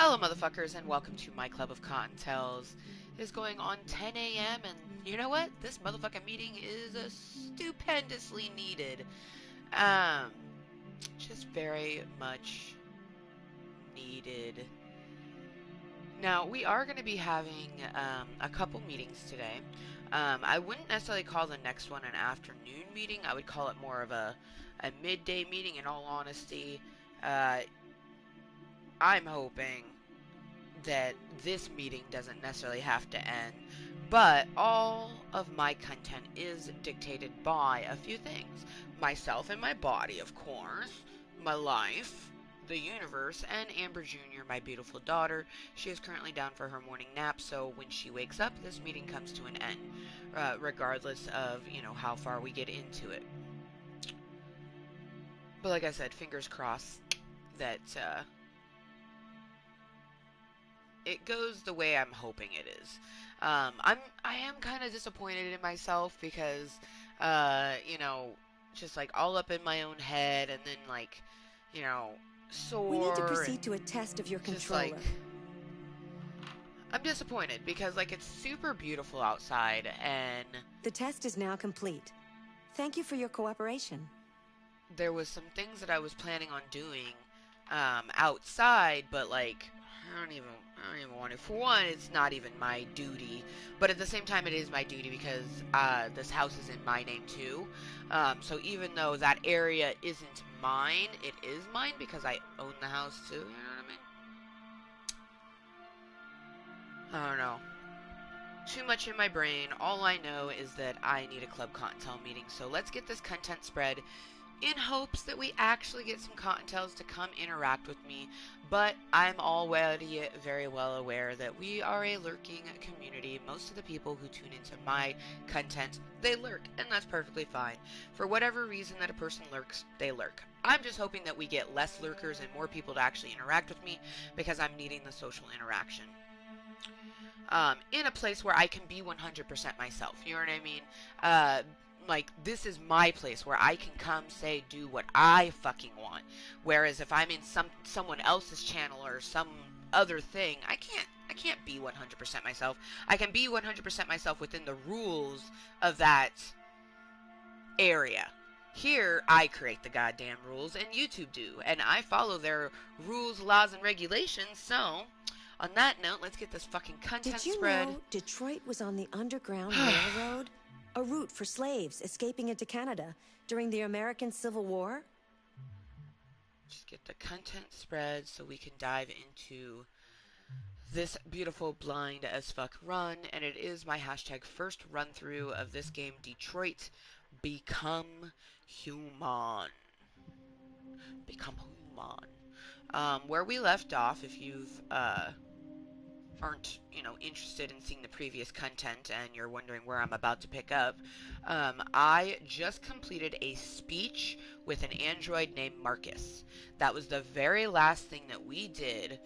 Hello, motherfuckers, and welcome to my Club of Kottontales. It is going on 10 a.m., and you know what? This motherfucking meeting is stupendously needed. Um, just very much needed. Now, we are going to be having a couple meetings today. I wouldn't necessarily call the next one an afternoon meeting. I would call it more of a midday meeting, in all honesty. Uh, I'm hoping that this meeting doesn't necessarily have to end, but all of my content is dictated by a few things. Myself and my body, of course, my life, the universe, and Amber Jr., my beautiful daughter. She is currently down for her morning nap, so when she wakes up, this meeting comes to an end, regardless of, how far we get into it. But like I said, fingers crossed that, it goes the way I'm hoping it is. I am kind of disappointed in myself because, you know, just like all up in my own head, and then like, you know, We need to sore and proceed to a test of your just like controller. I'm disappointed because like it's super beautiful outside, and The test is now complete. Thank you for your cooperation. there was some things that I was planning on doing outside, but like I don't even want to. For one, it's not even my duty, but at the same time, it is my duty because this house is in my name too. So even though that area isn't mine, it is mine because I own the house too. You know what I mean? I don't know. Too much in my brain. All I know is that I need a Club Cottontail meeting. So let's get this content spread in hopes that we actually get some Cottontails to come interact with me. But I'm already very well aware that we are a lurking community. Most of the people who tune into my content, they lurk, and that's perfectly fine. For whatever reason that a person lurks, they lurk. I'm just hoping that we get less lurkers and more people to actually interact with me because I'm needing the social interaction. In a place where I can be 100% myself. You know what I mean? Like, this is my place where I can come, say, do what I fucking want. Whereas if I'm in someone else's channel or some other thing, I can't be 100% myself. I can be 100% myself within the rules of that area. Here, I create the goddamn rules, and YouTube do, and I follow their rules, laws, and regulations. So, on that note, let's get this fucking content Did you spread. know Detroit was on the Underground Railroad? A route for slaves escaping into Canada during the American Civil War? Just get the content spread so we can dive into this beautiful blind as fuck run, and it is my hashtag first run through of this game, Detroit Become Human. Become Human. Where we left off, if you've aren't interested in seeing the previous content and you're wondering where I'm about to pick up, I just completed a speech with an android named Marcus. That was the very last thing that we did.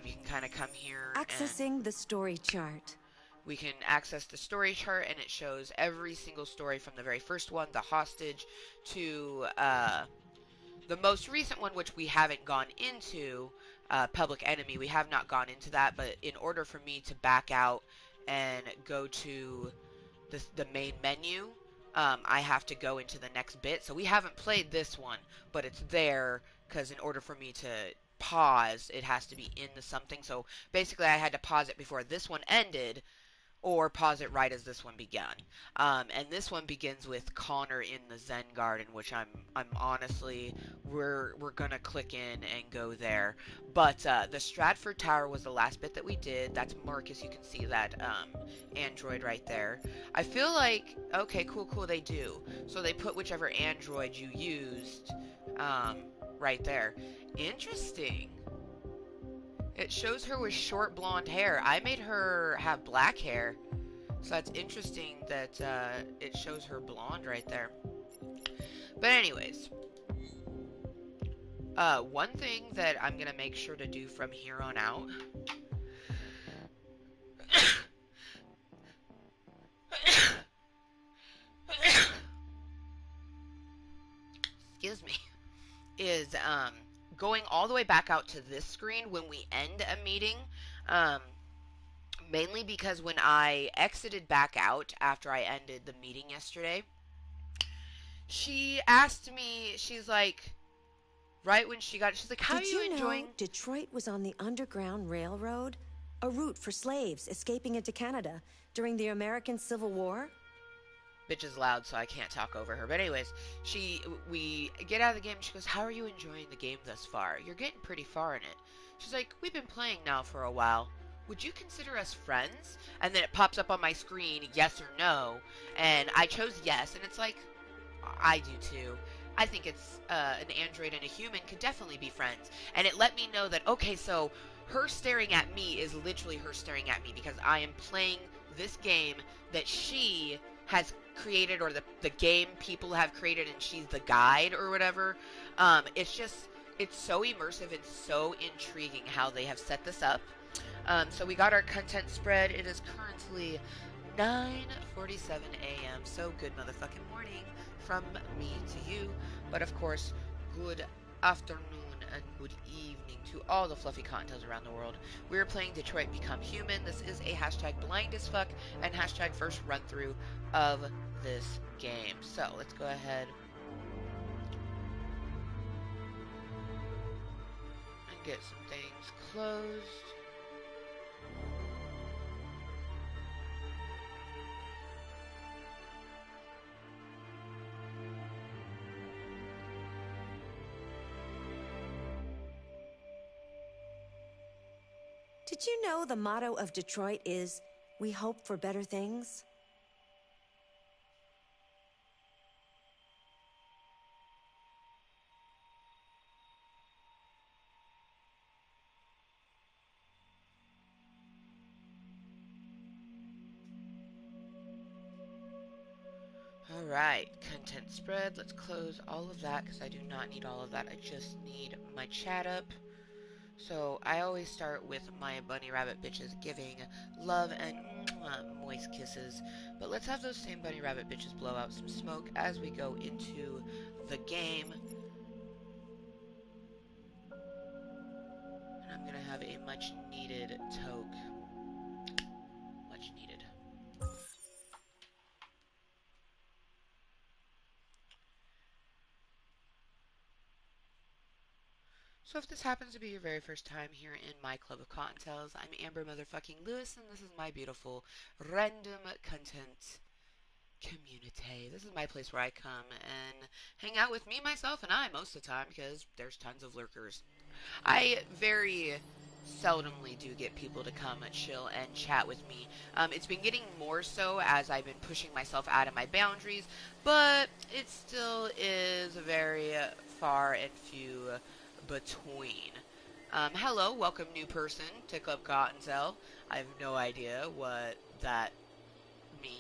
You can kind of come here and Accessing the story chart. we can access the story chart, and it shows every single story from the very first one, the hostage, to the most recent one, which we haven't gone into, Public Enemy. We have not gone into that, but in order for me to back out and go to the main menu, I have to go into the next bit. So we haven't played this one, but it's there because in order for me to pause, it has to be in the something. So basically, I had to pause it before this one ended, or pause it right as this one began. And this one begins with Connor in the Zen Garden, which I'm honestly we're gonna click in and go there. But the Stratford Tower was the last bit that we did. That's Marcus. You can see that android right there. I feel like okay, cool. They do. So they put whichever android you used um, right there. Interesting. It shows her with short blonde hair. I made her have black hair. So that's interesting that it shows her blonde right there. But anyways, one thing that I'm going to make sure to do from here on out excuse me, is going all the way back out to this screen when we end a meeting, um, mainly because when I exited back out after I ended the meeting yesterday, she asked me, she's like, right when she got it, she's like, how are Did you you enjoying? know Detroit was on the Underground Railroad? A route for slaves escaping into Canada during the American Civil War? Bitch is loud, so I can't talk over her. But anyways, we get out of the game. She goes, how are you enjoying the game thus far? You're getting pretty far in it. She's like, we've been playing now for a while. Would you consider us friends? And then it pops up on my screen, yes or no. And I chose yes, and it's like, I do too. I think it's an android and a human could definitely be friends. And it let me know that, okay, so her staring at me is literally her staring at me because I am playing this game that she has created, or the game people have created, and she's the guide or whatever. It's just, it's so immersive and so intriguing how they have set this up. So we got our content spread. It is currently 9:47 a.m. So good motherfucking morning from me to you. But of course, good afternoon and good evening to all the fluffy cottontails around the world. We're playing Detroit Become Human. This is a hashtag blind as fuck and hashtag first run through of this game. So let's go ahead and get some things closed. Did you know the motto of Detroit is, "We hope for better things"? Alright, content spread. Let's close all of that because I do not need all of that. I just need my chat up. So I always start with my bunny rabbit bitches giving love and moist kisses. But let's have those same bunny rabbit bitches blow out some smoke as we go into the game. And I'm gonna have a much needed toke. Much needed. So if this happens to be your very first time here in my Club of Cottontails, I'm Amber motherfucking Lewis, and this is my beautiful random content community. This is my place where I come and hang out with me, myself, and I most of the time because there's tons of lurkers. I very seldomly do get people to come chill and chat with me. It's been getting more so as I've been pushing myself out of my boundaries, but it still is very far and few between. Hello, welcome new person to Club Cottontail. I have no idea what that means.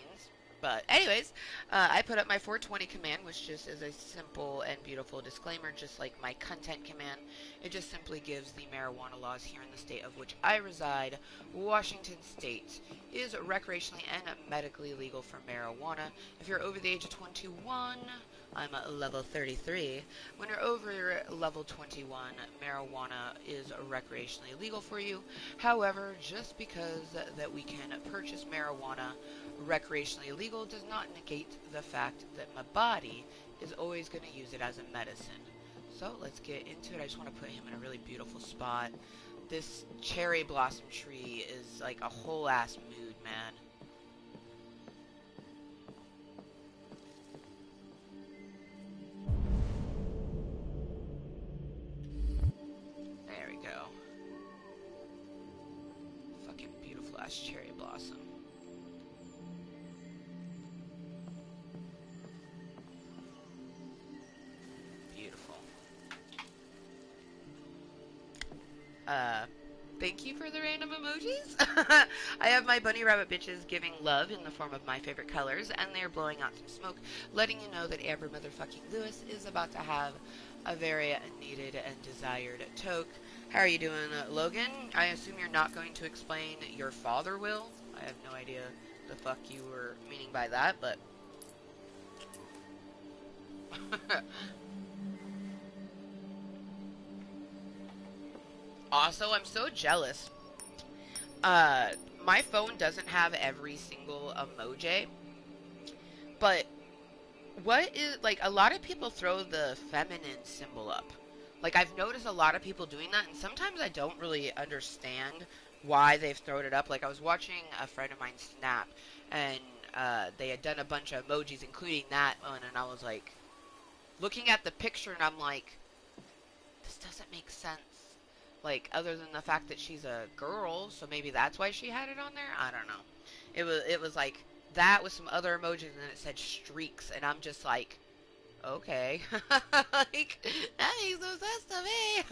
But anyways, I put up my 420 command, which just is a simple and beautiful disclaimer, just like my content command. It just simply gives the marijuana laws here in the state of which I reside, Washington State, is recreationally and medically legal for marijuana. If you're over the age of 21, I'm at level 33. When you're over level 21, marijuana is recreationally legal for you. However, just because that we can purchase marijuana recreationally legal does not negate the fact that my body is always going to use it as a medicine. So let's get into it. I just want to put him in a really beautiful spot. This cherry blossom tree is like a whole ass mood, man. There we go. Fucking beautiful ass cherry blossom. Thank you for the random emojis. I have my bunny rabbit bitches giving love in the form of my favorite colors, and they're blowing out some smoke, letting you know that Amber motherfucking Lewis is about to have a very needed and desired toke. How are you doing, Logan? I assume you're not going to explain your father will? I have no idea the fuck you were meaning by that, but... Also, I'm so jealous. Uh, my phone doesn't have every single emoji, but what is, like, a lot of people throw the feminine symbol up. Like, I've noticed a lot of people doing that, and sometimes I don't really understand why they've thrown it up. Like, I was watching a friend of mine snap, and they had done a bunch of emojis, including that one, and I was like, looking at the picture, and I'm like, this doesn't make sense. Like, other than the fact that she's a girl, so maybe that's why she had it on there. I don't know. It was like that with some other emojis, and then it said streaks, and I'm just like, okay, like that makes no sense to me.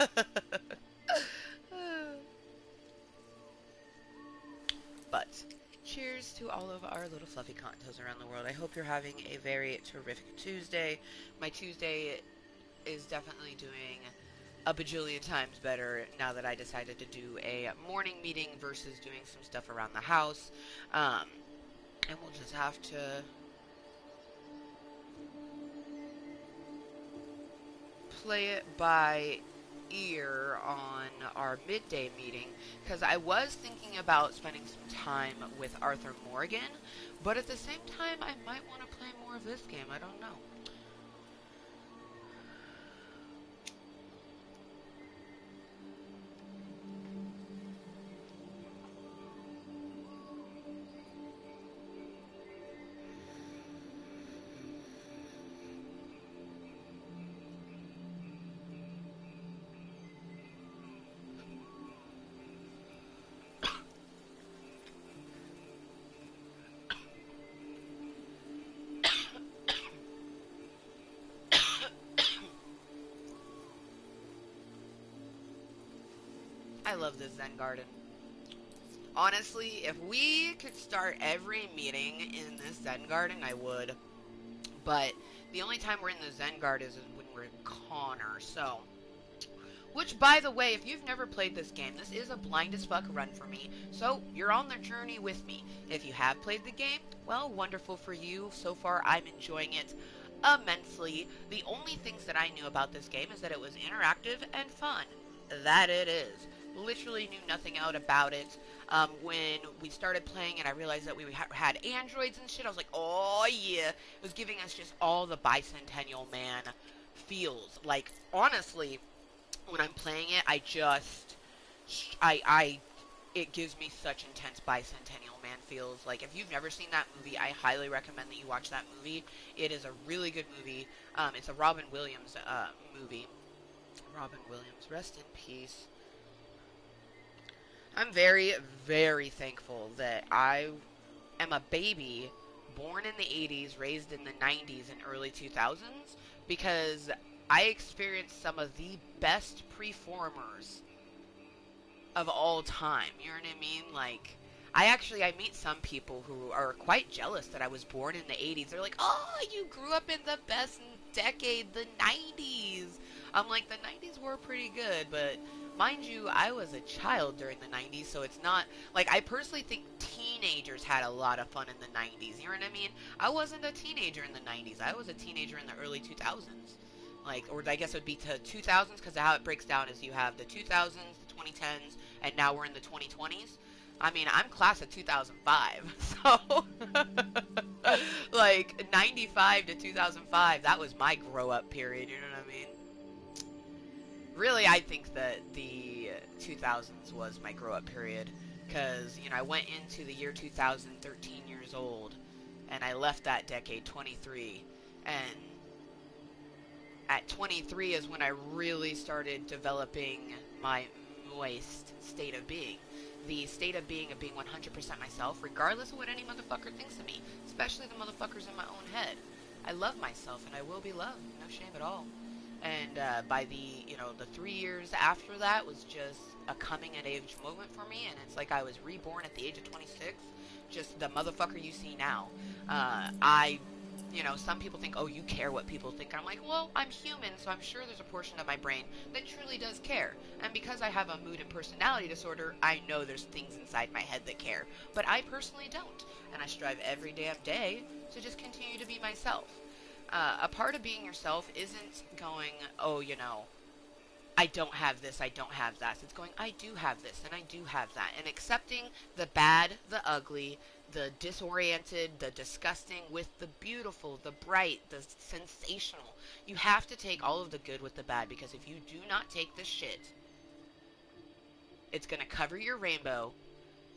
But cheers to all of our little fluffy contos around the world. I hope you're having a very terrific Tuesday. My Tuesday is definitely doing a bajillion times better now that I decided to do a morning meeting versus doing some stuff around the house. And we'll just have to play it by ear on our midday meeting, because I was thinking about spending some time with Arthur Morgan, but at the same time I might want to play more of this game. I don't know. I love this Zen garden. Honestly, if we could start every meeting in this Zen garden, I would. But the only time we're in the Zen garden is when we're in Connor. So, which, by the way, if you've never played this game, this is a blind as fuck run for me. So, you're on the journey with me. If you have played the game, well, wonderful for you. So far, I'm enjoying it immensely. The only things that I knew about this game is that it was interactive and fun. That it is. Literally knew nothing out about it. When we started playing and I realized that we had androids and shit, I was like, oh yeah. It was giving us just all the Bicentennial Man feels. Like, honestly, when I'm playing it, it gives me such intense Bicentennial Man feels. Like, if you've never seen that movie, I highly recommend that you watch that movie. It is a really good movie. It's a Robin Williams movie. Robin Williams, rest in peace. I'm very, very thankful that I am a baby born in the 80s, raised in the 90s and early 2000s, because I experienced some of the best preformers of all time. You know what I mean? Like, I meet some people who are quite jealous that I was born in the 80s. They're like, oh, you grew up in the best decade, the 90s. I'm like, the 90s were pretty good, but mind you, I was a child during the 90s, so it's not, like, I personally think teenagers had a lot of fun in the 90s. You know what I mean? I wasn't a teenager in the 90s. I was a teenager in the early 2000s. Like, or I guess it would be to 2000s, because how it breaks down is you have the 2000s, the 2010s, and now we're in the 2020s. I mean, I'm class of 2005, so, like, 95 to 2005, that was my grow-up period, you know what I mean? Really, I think that the 2000s was my grow-up period, because, you know, I went into the year 2000 13 years old, and I left that decade 23, and at 23 is when I really started developing my Mooiisstt state of being. The state of being 100% myself, regardless of what any motherfucker thinks of me, especially the motherfuckers in my own head. I love myself, and I will be loved, no shame at all. And by the 3 years after that was just a coming of age moment for me, and it's like I was reborn at the age of 26, just the motherfucker you see now. Some people think, oh, you care what people think. I'm like, well, I'm human, so I'm sure there's a portion of my brain that truly does care. And because I have a mood and personality disorder, I know there's things inside my head that care. But I personally don't. And I strive every damn day to just continue to be myself. A part of being yourself isn't going, oh, I don't have this, I don't have that. It's going, I do have this, and I do have that. And accepting the bad, the ugly, the disoriented, the disgusting with the beautiful, the bright, the sensational. You have to take all of the good with the bad, because if you do not take the shit, it's going to cover your rainbow.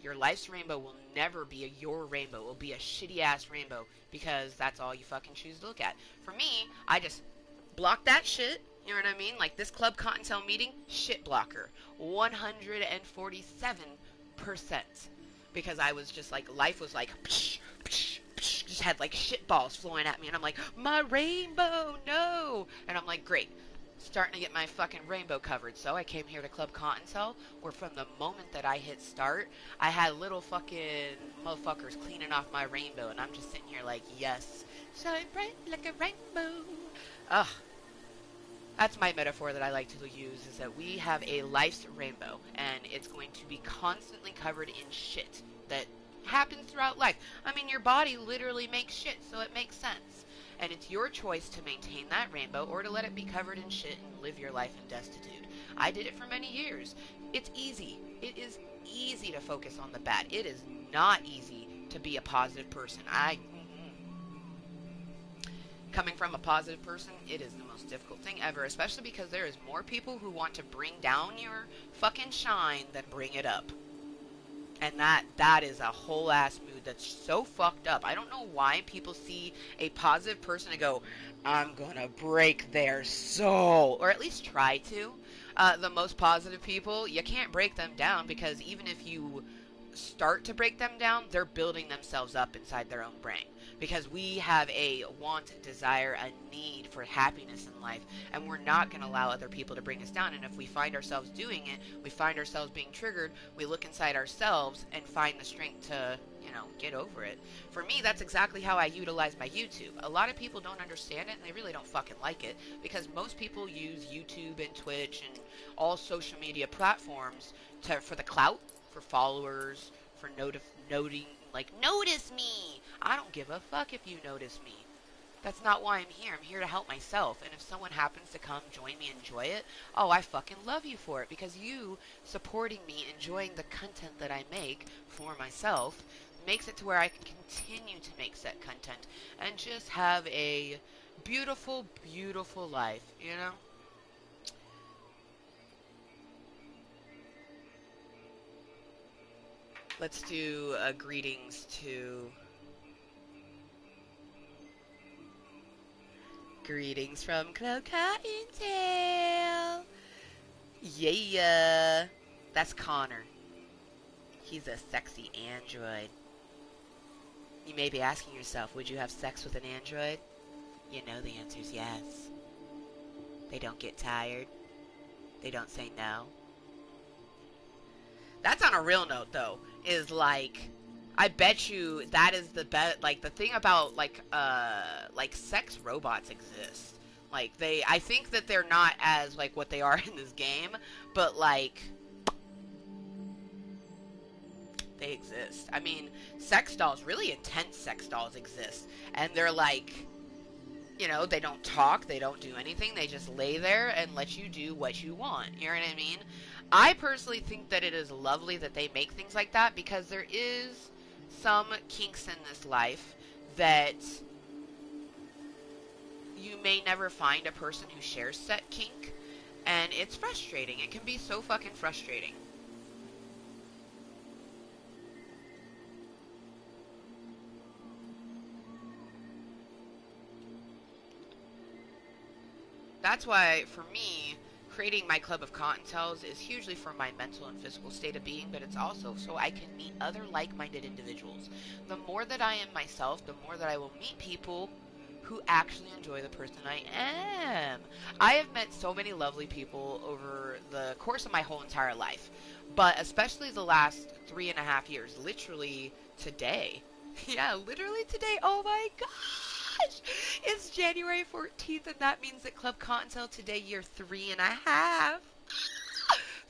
Your life's rainbow will never be your rainbow. It will be a shitty ass rainbow, because that's all you fucking choose to look at. For me, I just block that shit. You know what I mean? Like this Club Kottontale meeting, shit blocker. 147%. Because I was just like, life was like, psh, psh, psh, just had like shit balls flowing at me. And I'm like, my rainbow, no. And I'm like, great. Starting to get my fucking rainbow covered. So I came here to Club Kottontale, where from the moment that I hit start, I had little fucking motherfuckers cleaning off my rainbow. And I'm just sitting here like, yes, shine bright like a rainbow. Ugh. That's my metaphor that I like to use, is that we have a life's rainbow, and it's going to be constantly covered in shit that happens throughout life. I mean, your body literally makes shit, so it makes sense. And it's your choice to maintain that rainbow or to let it be covered in shit and live your life in destitute. I did it for many years. It's easy. It is easy to focus on the bad. It is not easy to be a positive person. Coming from a positive person, it is the most difficult thing ever, especially because there is more people who want to bring down your fucking shine than bring it up. And that is a whole ass mood that's so fucked up. I don't know why people see a positive person and go, I'm gonna break their soul. Or at least try to. The most positive people, you can't break them down, because even if you start to break them down, they're building themselves up inside their own brain. Because we have a want, desire, a need for happiness in life, and we're not going to allow other people to bring us down. And if we find ourselves doing it, we find ourselves being triggered, we look inside ourselves and find the strength to, get over it. For me, that's exactly how I utilize my YouTube. A lot of people don't understand it, and they really don't fucking like it, because most people use YouTube and Twitch and all social media platforms for the clout, for followers, for noting, like, notice me. I don't give a fuck if you notice me. That's not why I'm here. I'm here to help myself. And if someone happens to come join me and enjoy it, oh, I fucking love you for it. Because you supporting me, enjoying the content that I make for myself, makes it to where I can continue to make set content and just have a beautiful, beautiful life, Let's do greetings to... Greetings from Klub. Yeah. That's Connor. He's a sexy android. You may be asking yourself, would you have sex with an android? You know the answer is yes. They don't get tired. They don't say no. That's on a real note, though, is like, I bet you that is the like, the thing about, like sex robots exist. Like, I think that they're not as, like, what they are in this game, but, like, they exist. I mean, sex dolls, really intense sex dolls exist, and they're, like, they don't talk, they don't do anything, they just lay there and let you do what you want, you know what I mean? I personally think that it is lovely that they make things like that, because there is some kinks in this life that you may never find a person who shares that kink, and it's frustrating. It can be so fucking frustrating. That's why, for me, creating my Club of Kottontales is hugely for my mental and physical state of being, but it's also so I can meet other like-minded individuals. The more that I am myself, the more that I will meet people who actually enjoy the person I am. I have met so many lovely people over the course of my whole entire life, but especially the last 3.5 years, literally today. Yeah, literally today. Oh my gosh! It's January 14th, and that means that Club Kottontale today, year 3.5.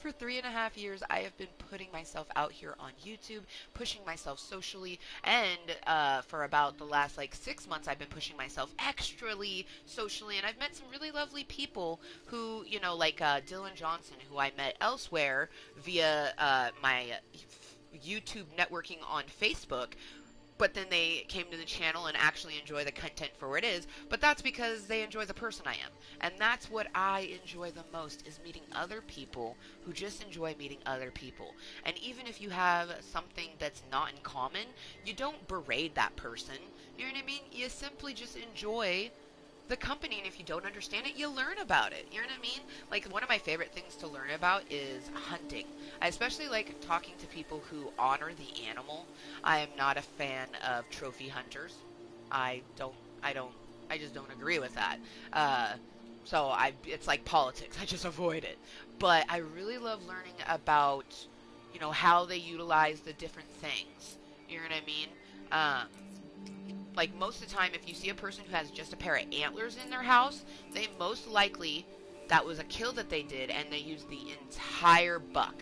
For 3.5 years, I have been putting myself out here on YouTube, pushing myself socially, and for about the last like 6 months, I've been pushing myself extrally socially, and I've met some really lovely people who, you know, like Dylan Johnson, who I met elsewhere via my YouTube networking on Facebook, but then they came to the channel and actually enjoy the content for what it is, but that's because they enjoy the person I am. And that's what I enjoy the most, is meeting other people who just enjoy meeting other people. And even if you have something that's not in common, you don't berate that person. You know what I mean? You simply just enjoy the company, and if you don't understand it, you learn about it. You know what I mean? Like, one of my favorite things to learn about is hunting. I especially like talking to people who honor the animal. I am not a fan of trophy hunters. I don't, I don't, I just don't agree with that. It's like politics. I just avoid it. But I really love learning about, you know, how they utilize the different things. You know what I mean? Like, most of the time, if you see a person who has just a pair of antlers in their house, they most likely, that was a kill that they did, and they used the entire buck,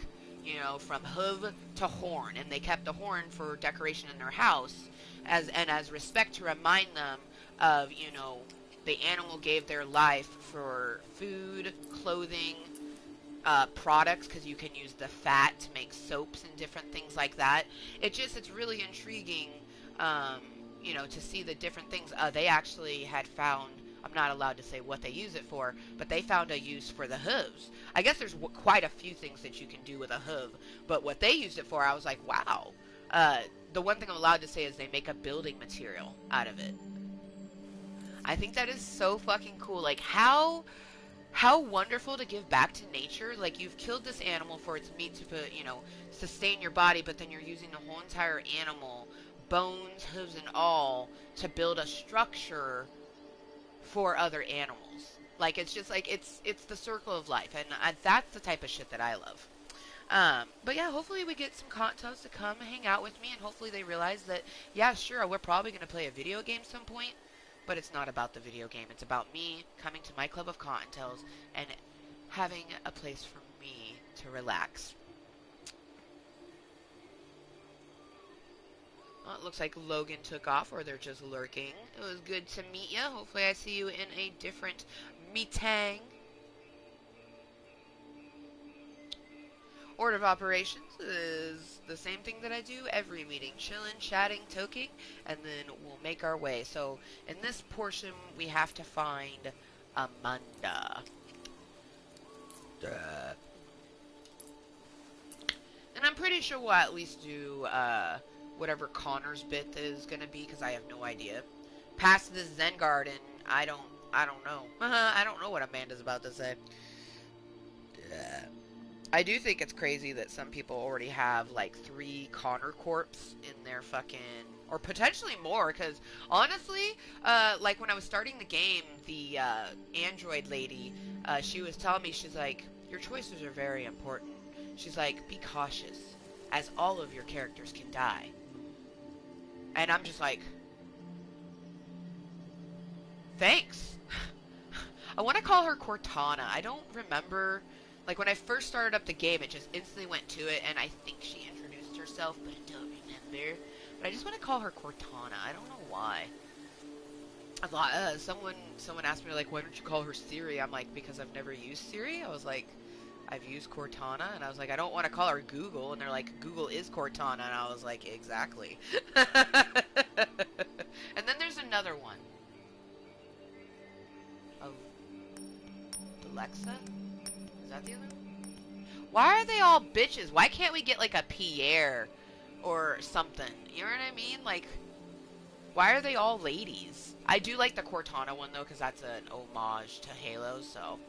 you know, from hoof to horn, and they kept the horn for decoration in their house, as respect, to remind them of, you know, the animal gave their life for food, clothing, products, because you can use the fat to make soaps and different things like that. It's really intriguing, you know, to see the different things. They actually had found, I'm not allowed to say what they use it for, but they found a use for the hooves. I guess there's quite a few things that you can do with a hoof, but what they used it for, I was like, wow. The one thing I'm allowed to say is they make a building material out of it. I think that is so fucking cool. Like, how wonderful to give back to nature. Like, you've killed this animal for its meat to put, you know, sustain your body, but then you're using the whole entire animal, bones, hooves, and all, to build a structure for other animals. Like, it's just like, it's the circle of life, and that's the type of shit that I love. But yeah, hopefully we get some contos to come hang out with me, and hopefully they realize that, yeah, sure, we're probably going to play a video game some point, but it's not about the video game. It's about me coming to my club of Kottontales and having a place for me to relax. Well, it looks like Logan took off, or they're just lurking. It was good to meet you. Hopefully I see you in a different meeting. Order of operations is the same thing that I do every meeting. Chilling, chatting, toking, and then we'll make our way. So in this portion, we have to find Amanda. And I'm pretty sure we'll at least do whatever Connor's bit is going to be, because I have no idea. Past this Zen Garden, I don't know. I don't know what Amanda's about to say. I do think it's crazy that some people already have like 3 Connor corps in their fucking, or potentially more, because honestly, like when I was starting the game, the android lady, she was telling me, she's like, your choices are very important. She's like, be cautious, as all of your characters can die. And I'm just like, thanks. I want to call her Cortana. I don't remember. Like, when I first started up the game, it just instantly went to it, and I think she introduced herself, but I don't remember. But I just want to call her Cortana. I don't know why. I thought, someone asked me, like, why don't you call her Siri? I'm like, because I've never used Siri. I was like, I've used Cortana, and I was like, I don't want to call her Google, and they're like, Google is Cortana, and I was like, exactly. And then there's another one. Oh, Alexa? Is that the other one? Why are they all bitches? Why can't we get like a Pierre or something? You know what I mean? Like, why are they all ladies? I do like the Cortana one though, because that's an homage to Halo, so.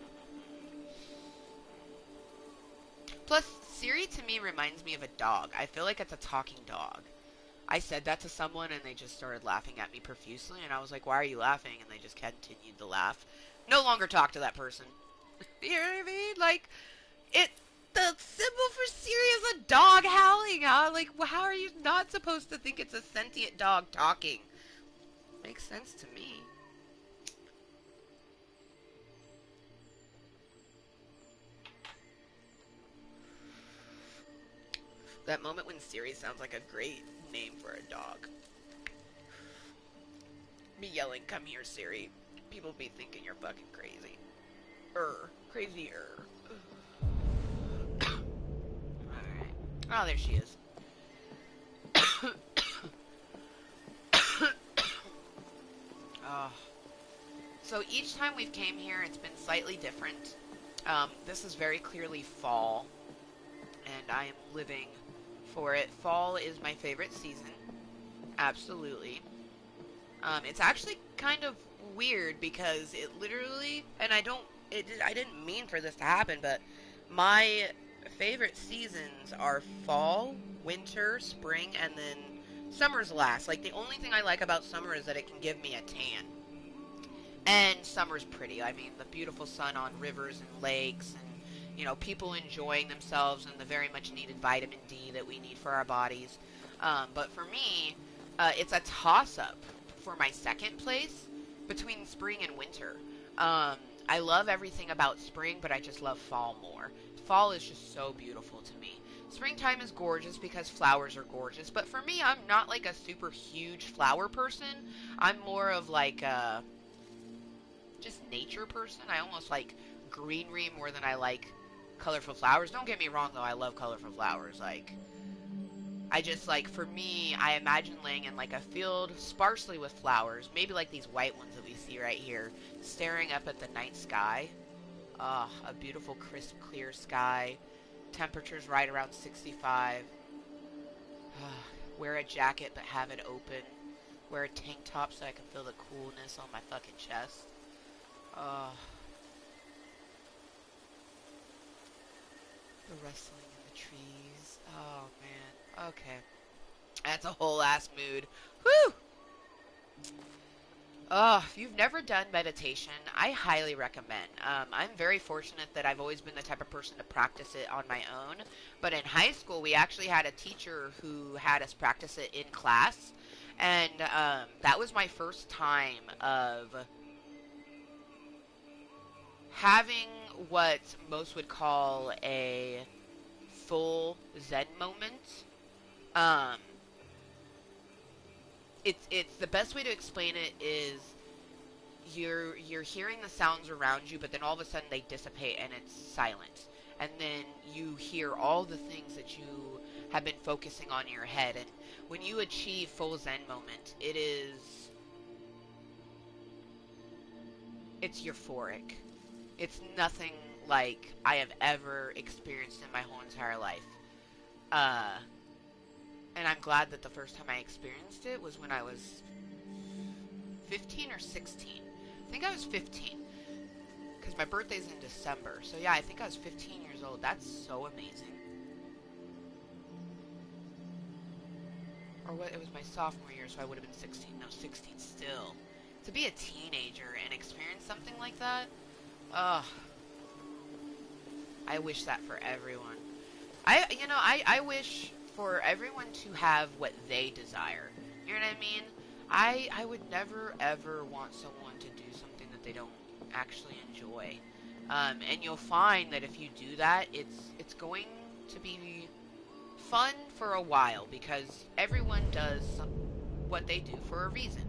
Plus, Siri to me reminds me of a dog. I feel like it's a talking dog. I said that to someone and they just started laughing at me profusely, and I was like, why are you laughing? And they just continued to laugh. No longer talk to that person. You know what I mean? Like, the symbol for Siri is a dog howling. Like, how are you not supposed to think it's a sentient dog talking? Makes sense to me. That moment when Siri sounds like a great name for a dog. Me yelling, "Come here, Siri." People be thinking you're fucking crazy. Crazy. Alright. Oh, there she is. Oh. So each time we've came here, it's been slightly different. This is very clearly fall, and I am living for it. Fall is my favorite season. Absolutely. It's actually kind of weird because it literally, and I didn't mean for this to happen, but my favorite seasons are fall, winter, spring, and then summer's last. Like, the only thing I like about summer is that it can give me a tan. And summer's pretty. I mean, the beautiful sun on rivers and lakes, and, you know, people enjoying themselves and the very much needed vitamin D that we need for our bodies. But for me, it's a toss-up for my second place between spring and winter. I love everything about spring, but I just love fall more. Fall is just so beautiful to me. Springtime is gorgeous because flowers are gorgeous, but for me, I'm not like a super huge flower person. I'm more of like a just nature person. I almost like greenery more than I like colorful flowers. Don't get me wrong though, I love colorful flowers. Like, I just, like, for me, I imagine laying in like a field sparsely with flowers, maybe like these white ones that we see right here, staring up at the night sky. Ah, a beautiful crisp clear sky. Temperatures right around 65. Wear a jacket but have it open. Wear a tank top so I can feel the coolness on my fucking chest. The rustling in the trees. Oh, man. Okay. That's a whole ass mood. Whew! If you've never done meditation, I highly recommend. I'm very fortunate that I've always been the type of person to practice it on my own. But in high school, we actually had a teacher who had us practice it in class. And that was my first time of having what most would call a full Zen moment. It's the best way to explain it is you're hearing the sounds around you, but then all of a sudden they dissipate and it's silent, and then you hear all the things that you have been focusing on in your head. And when you achieve full Zen moment, it's euphoric. It's nothing like I have ever experienced in my whole entire life. And I'm glad that the first time I experienced it was when I was 15 or 16. I think I was 15. Because my birthday's in December. So yeah, I think I was 15 years old. That's so amazing. Or what? It was my sophomore year, so I would have been 16. No, 16 still. To be a teenager and experience something like that, ugh. I wish that for everyone. I wish for everyone to have what they desire. You know what I mean? I would never ever want someone to do something that they don't actually enjoy. And you'll find that if you do that, it's going to be fun for a while because everyone does what they do for a reason.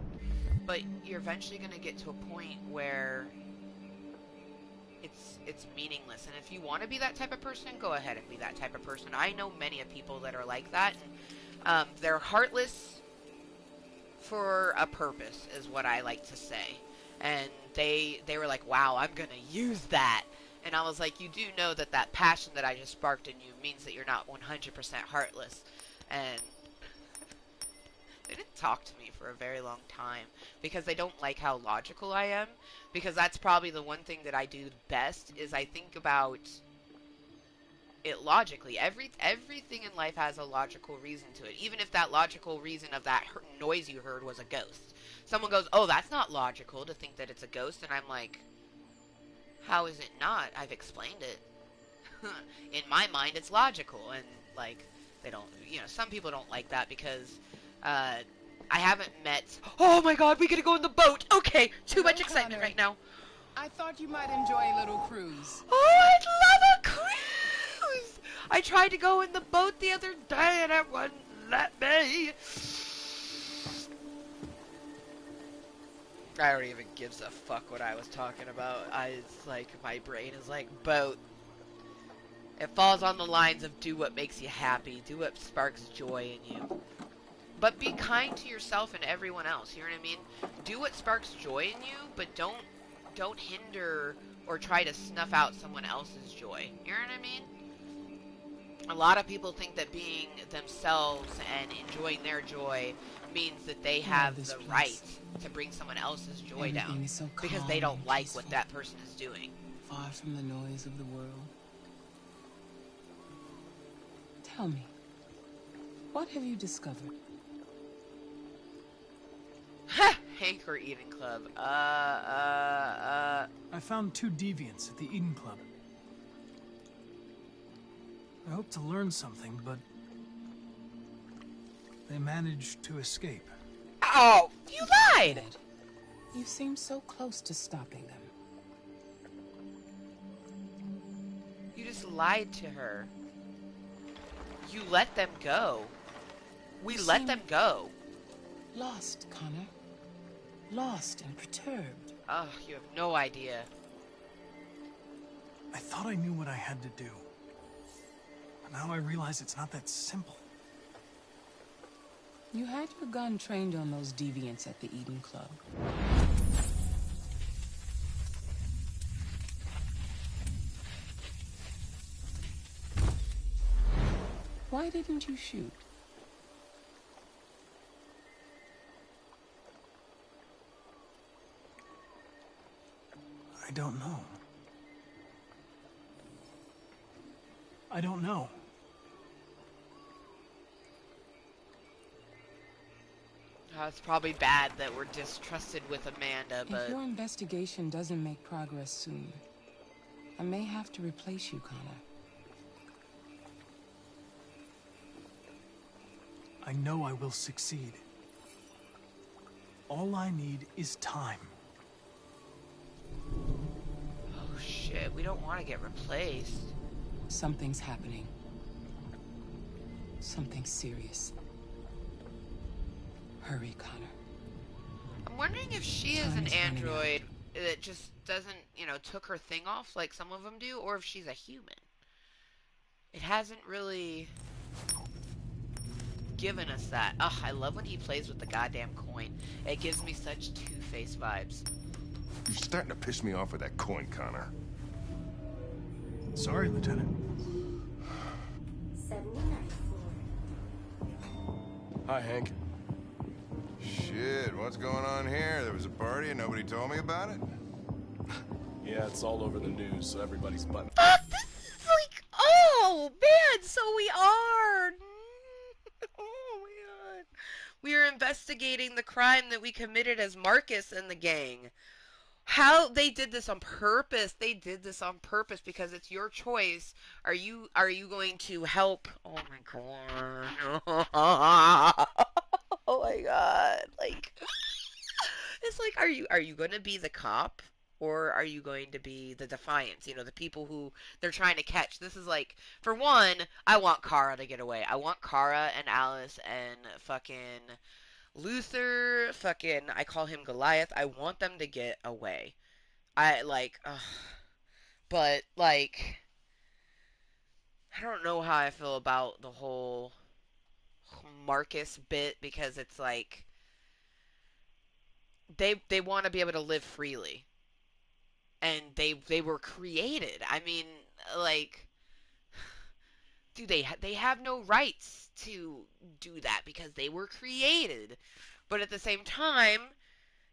But you're eventually going to get to a point where it's meaningless. And if you want to be that type of person, go ahead and be that type of person. I know many of people that are like that, and they're heartless for a purpose, is what I like to say. And they were like, wow, I'm gonna use that. And I was like, you do know that that passion that I just sparked in you means that you're not 100% heartless. And they didn't talk to me for a very long time because they don't like how logical I am. Because that's probably the one thing that I do best, is I think about it logically. Everything in life has a logical reason to it. Even if that logical reason of that noise you heard was a ghost. Someone goes, oh, that's not logical to think that it's a ghost. And I'm like, how is it not? I've explained it. In my mind, it's logical. And, like, they don't, some people don't like that because, I haven't met... Oh my god, we gotta go on the boat! Okay, too much excitement right now. I thought you might enjoy a little cruise. Oh, I'd love a cruise! I tried to go in the boat the other day and it wouldn't let me. I don't even gives a fuck what I was talking about. It's like, my brain is like, boat. It falls on the lines of do what makes you happy, do what sparks joy in you. But be kind to yourself and everyone else, you know what I mean? Do what sparks joy in you, but don't hinder or try to snuff out someone else's joy. You know what I mean? A lot of people think that being themselves and enjoying their joy means that they have the right to bring someone else's joy down Everything is so calm because they don't and like peaceful, what that person is doing. far from the noise of the world. Tell me, what have you discovered? Hank or Eden Club. I found 2 deviants at the Eden Club. I hope to learn something, but they managed to escape. Oh, you lied! Ed, you seem so close to stopping them. You just lied to her. You let them go. We let them go. Lost, Connor. Lost and perturbed. Oh, you have no idea. I thought I knew what I had to do. But now I realize it's not that simple. You had your gun trained on those deviants at the Eden Club. Why didn't you shoot? I don't know. I don't know. It's probably bad that we're distrusted with Amanda, but... If your investigation doesn't make progress soon, I may have to replace you, Connor. I know I will succeed. All I need is time. Oh shit, we don't want to get replaced. Something's happening. Something serious. Hurry, Connor. I'm wondering if she is an android that just doesn't, you know, took her thing off like some of them do, or if she's a human. It hasn't really given us that. Ugh, I love when he plays with the goddamn coin. It gives me such Two-Face vibes. You're starting to piss me off with that coin, Connor. Sorry, Lieutenant. 79 Hi, Hank. Shit, what's going on here? There was a party and nobody told me about it? Yeah, it's all over the news, so everybody's button. This is like, oh, man, so we are. Oh, man. We are investigating the crime that we committed as Marcus and the gang. How they did this on purpose. They did this on purpose because it's your choice. Are you going to help? Oh my god. Oh my god. Like it's like are you going to be the cop or are you going to be the Defiance? You know, the people who they're trying to catch. This is like, for one, I want Kara to get away. I want Kara and Alice and fucking Luther, fucking, I call him Goliath. I want them to get away. I, like, but, like, I don't know how I feel about the whole Marcus bit because it's like, they want to be able to live freely. And they were created. I mean, like, do they have no rights to do that because they were created. But at the same time,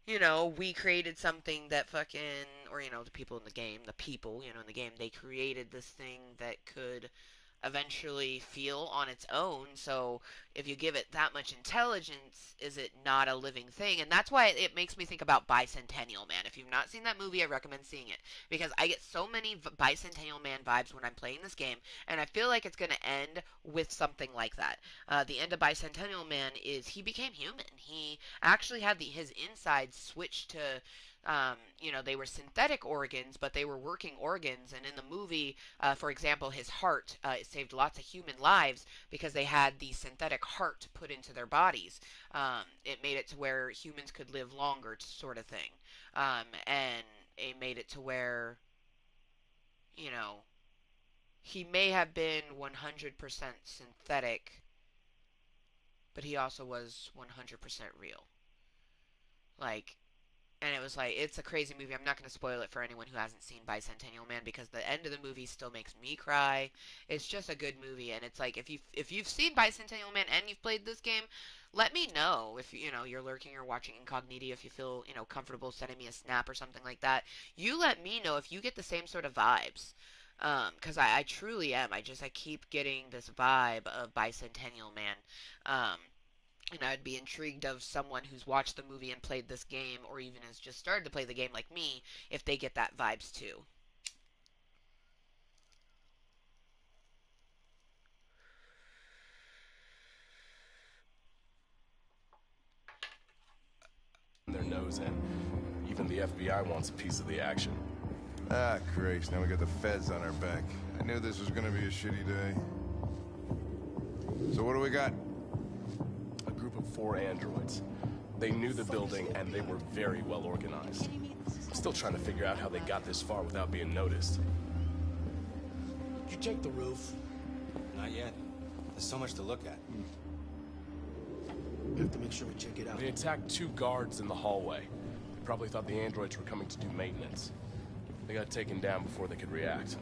you know, we created something that fucking, or, you know, the people in the game, in the game, they created this thing that could eventually feel on its own. So if you give it that much intelligence, is it not a living thing? And that's why it makes me think about Bicentennial Man. If you've not seen that movie, I recommend seeing it because I get so many Bicentennial Man vibes when I'm playing this game, and I feel like it's going to end with something like that. The end of Bicentennial Man is he became human. He actually had his insides switched to They were synthetic organs, but they were working organs. And in the movie, for example, his heart, it saved lots of human lives because they had the synthetic heart put into their bodies. It made it to where humans could live longer, sort of thing. And it made it to where, you know, he may have been 100% synthetic, but he also was 100% real. Like, and it was like, it's a crazy movie. I'm not going to spoil it for anyone who hasn't seen Bicentennial Man because the end of the movie still makes me cry. It's just a good movie, and it's like if you've seen Bicentennial Man and you've played this game, let me know if you're lurking or watching incognito. If you feel comfortable sending me a snap or something like that, you let me know if you get the same sort of vibes. Because I truly am. I keep getting this vibe of Bicentennial Man. Um, and I'd be intrigued of someone who's watched the movie and played this game, or even has just started to play the game like me, if they get that vibes too. Their nose in. Even the FBI wants a piece of the action. Ah, Christ, now we got the feds on our back. I knew this was gonna be a shitty day. So what do we got? A group of 4 androids. They knew the building, and they were very well organized. I'm still trying to figure out how they got this far without being noticed. Did you check the roof? Not yet. There's so much to look at. We have to make sure we check it out. They attacked 2 guards in the hallway. They probably thought the androids were coming to do maintenance. They got taken down before they could react.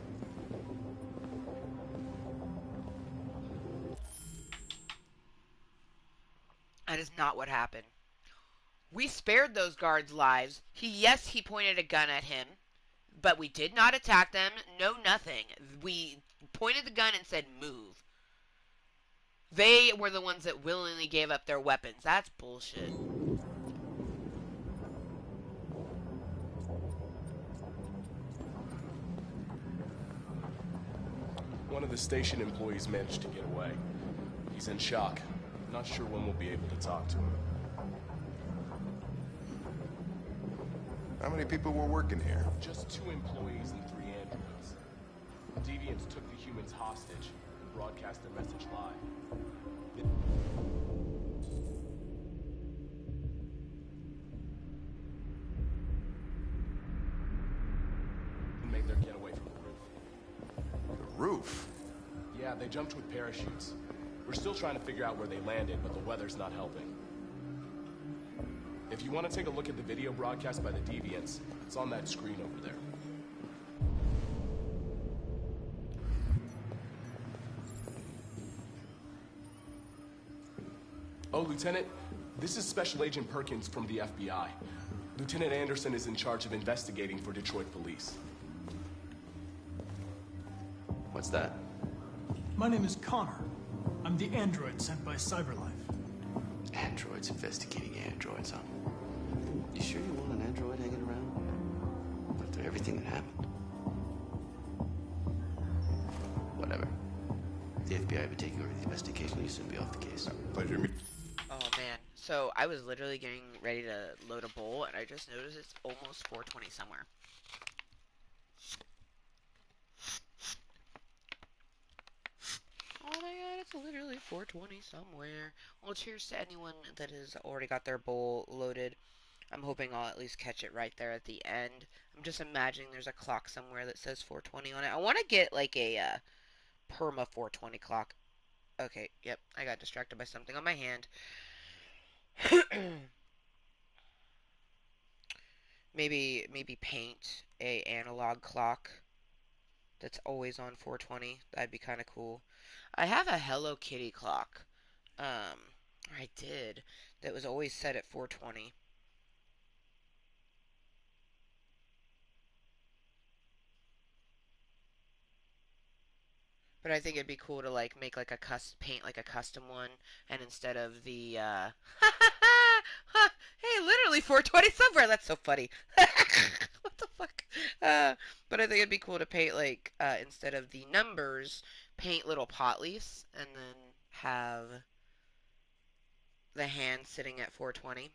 That is not what happened. We spared those guards' lives. He pointed a gun at him, but we did not attack them. No, nothing. We pointed the gun and said, move. They were the ones that willingly gave up their weapons. That's bullshit. One of the station employees managed to get away. He's in shock. Not sure when we'll be able to talk to him. How many people were working here? Just 2 employees and 3 androids. Deviants took the humans hostage and broadcast their message live. And made their getaway from the roof. The roof? Yeah, they jumped with parachutes. We're still trying to figure out where they landed, but the weather's not helping. If you want to take a look at the video broadcast by the Deviants, it's on that screen over there. Oh, Lieutenant, this is Special Agent Perkins from the FBI. Lieutenant Anderson is in charge of investigating for Detroit police. What's that? My name is Connor. I'm the android sent by Cyberlife. Androids investigating androids, huh? You sure you want an android hanging around? After everything that happened? Whatever. The FBI will be taking over the investigation. You'll soon be off the case. Pleasure. Oh man. So I was literally getting ready to load a bowl, and I just noticed it's almost 4:20 somewhere. Oh my god, it's literally 4:20 somewhere. Well, cheers to anyone that has already got their bowl loaded. I'm hoping I'll at least catch it right there at the end. I'm just imagining there's a clock somewhere that says 4:20 on it. I want to get like a perma 4:20 clock. Okay, yep, I got distracted by something on my hand. maybe paint a analog clock that's always on 4:20. That'd be kind of cool. I have a Hello Kitty clock. Or I did. That was always set at 4:20. But I think it'd be cool to like make like paint like a custom one, and instead of the hey, literally 4:20 somewhere. That's so funny. What the fuck? But I think it'd be cool to paint like instead of the numbers, paint little pot leaves, and then have the hand sitting at 4:20.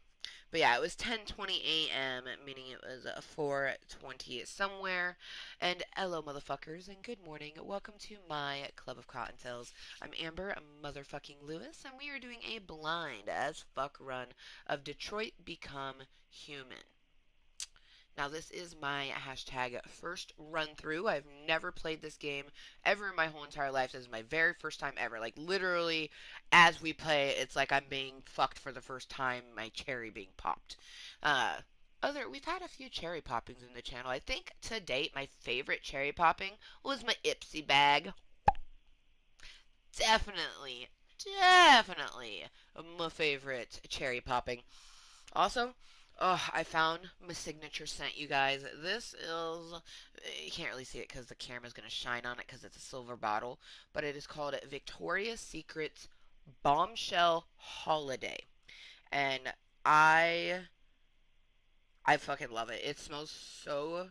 But yeah, it was 10:20 a.m., meaning it was 4:20 somewhere. And hello, motherfuckers, and good morning. Welcome to my Club of Kottontales. I'm Amber motherfucking Lewis, and we are doing a blind as fuck run of Detroit Become Human. Now, this is my hashtag first run through. I've never played this game ever in my whole entire life. This is my very first time ever. Like, literally, as we play, it's like I'm being fucked for the first time, my cherry being popped. Uh, we've had a few cherry poppings in the channel. I think to date, my favorite cherry popping was my Ipsy bag. Definitely, definitely my favorite cherry popping. Also, oh, I found my signature scent, you guys. This is, you can't really see it because the camera's going to shine on it because it's a silver bottle, but it is called Victoria's Secret Bombshell Holiday. And I, I fucking love it. It smells so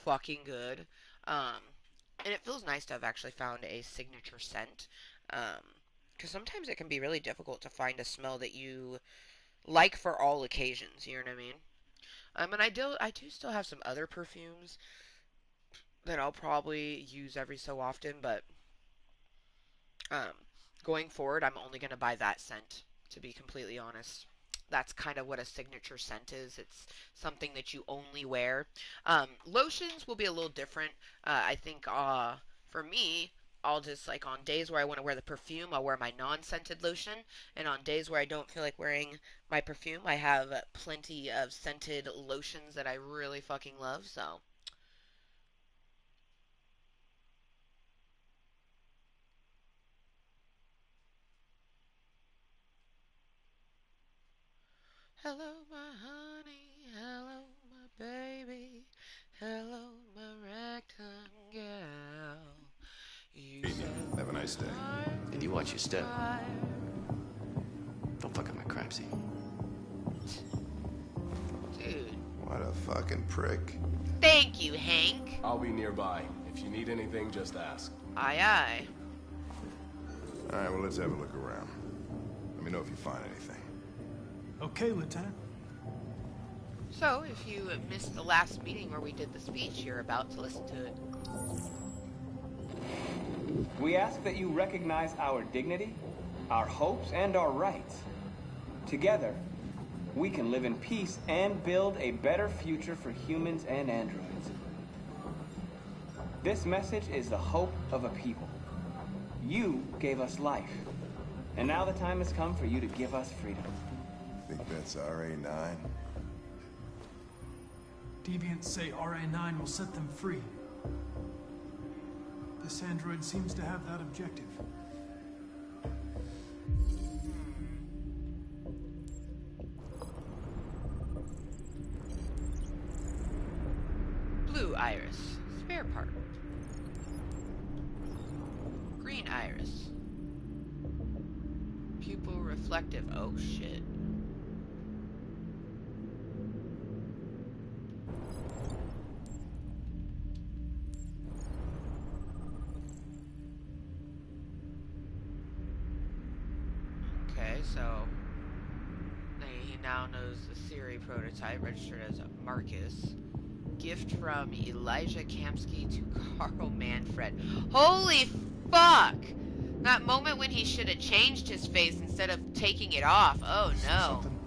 fucking good. Um, and it feels nice to have actually found a signature scent. Because sometimes it can be really difficult to find a smell that you like for all occasions, you know what I mean? And I do still have some other perfumes that I'll probably use every so often, but um, going forward, I'm only gonna buy that scent. To be completely honest, that's kind of what a signature scent is. It's something that you only wear. Lotions will be a little different. I think for me, I'll just like on days where I want to wear the perfume, I'll wear my non-scented lotion, and on days where I don't feel like wearing my perfume, I have plenty of scented lotions that I really fucking love. So hello, my honey. Hello, my baby. Hello, my ragtime gal. You set Have a nice day. And you watch your step. fire. Don't fuck up my crime scene. Dude, What a fucking prick. thank you, Hank. I'll be nearby. If you need anything, just ask. Aye, aye. Alright, well, let's have a look around. Let me know if you find anything. Okay, Lieutenant. So, if you missed the last meeting where we did the speech, you're about to listen to it. We ask that you recognize our dignity, our hopes, and our rights. Together, we can live in peace and build a better future for humans and androids. This message is the hope of a people. You gave us life, and now the time has come for you to give us freedom. Think that's RA9? Deviants say RA9 will set them free. This android seems to have that objective. Blue iris, spare part. Green iris. Pupil reflective. Oh shit. Okay, so he now knows the Siri prototype registered as Marcus. Gift from Elijah Kamsky to Carl Manfred. Holy fuck! That moment when he should have changed his face instead of taking it off. Oh no. Something.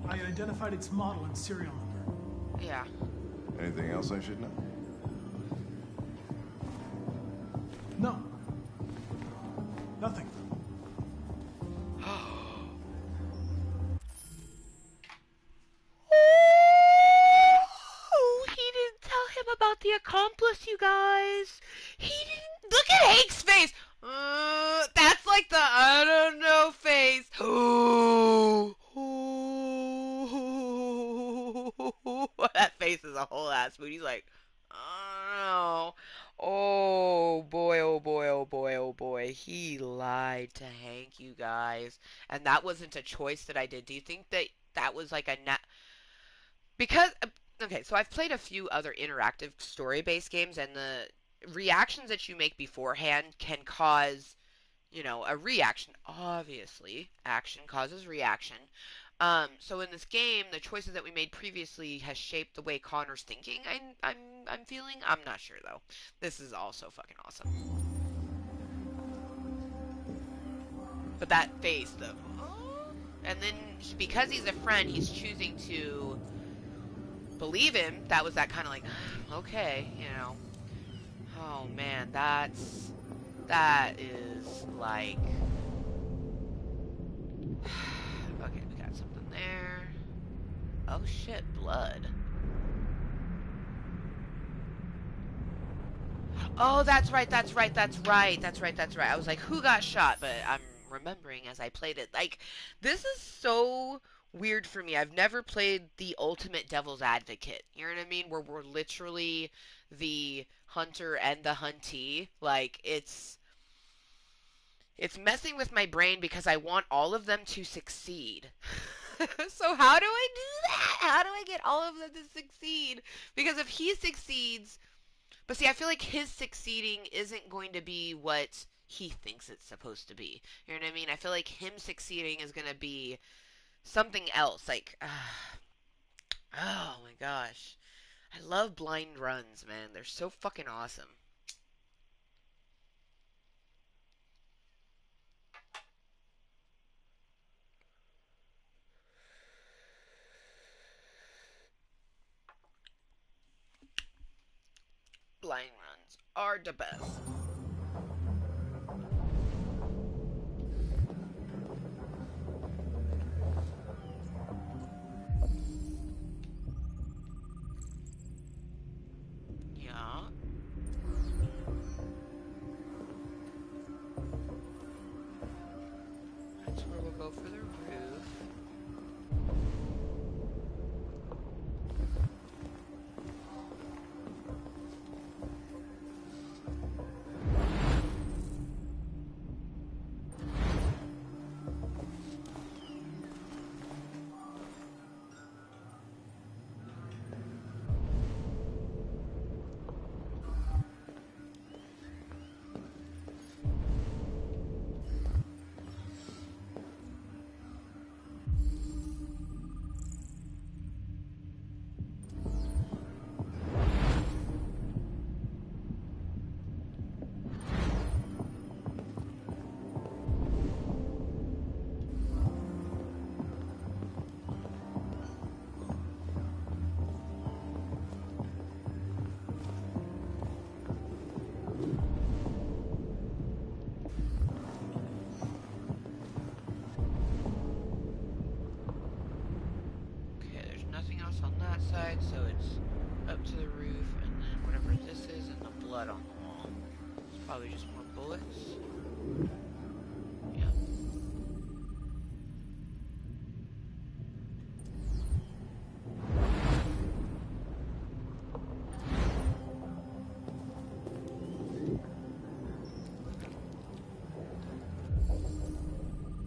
I identified its model and serial number. Yeah. Anything else I should know? No. Nothing. Oh, he didn't tell him about the accomplice, you guys. He didn't. Look at Hank's face. That's like the I don't know face. That face is a whole ass mood. He's like, oh no. Oh boy, oh boy, oh boy, oh boy. He lied to Hank, you guys. And that wasn't a choice that I did. Do you think that that was like a because okay, so I've played a few other interactive story-based games, and the reactions that you make beforehand can cause you know, a reaction. Obviously, action causes reaction. So in this game, the choices that we made previously has shaped the way Connor's thinking. I'm feeling. I'm not sure though. This is also fucking awesome. But that face, the and then because he's a friend, he's choosing to believe him. That was that kind of like, okay, you know. Oh man, that is like. Okay, we got something there. Oh shit, blood. Oh, that's right. I was like, who got shot? But I'm remembering as I played it. Like, this is so weird for me. I've never played the ultimate devil's advocate. You know what I mean? Where we're literally the hunter and the huntee. Like, it's messing with my brain because I want all of them to succeed. So how do I do that? How do I get all of them to succeed? Because if he succeeds, but see, I feel like his succeeding isn't going to be what he thinks it's supposed to be. You know what I mean? I feel like him succeeding is going to be something else. Like, oh my gosh. I love blind runs, man. They're so fucking awesome. Blind runs are the best. Yeah. That's where we'll go for the roof. On that side, so it's up to the roof, and then whatever this is, and the blood on the wall. It's probably just more bullets. Yeah.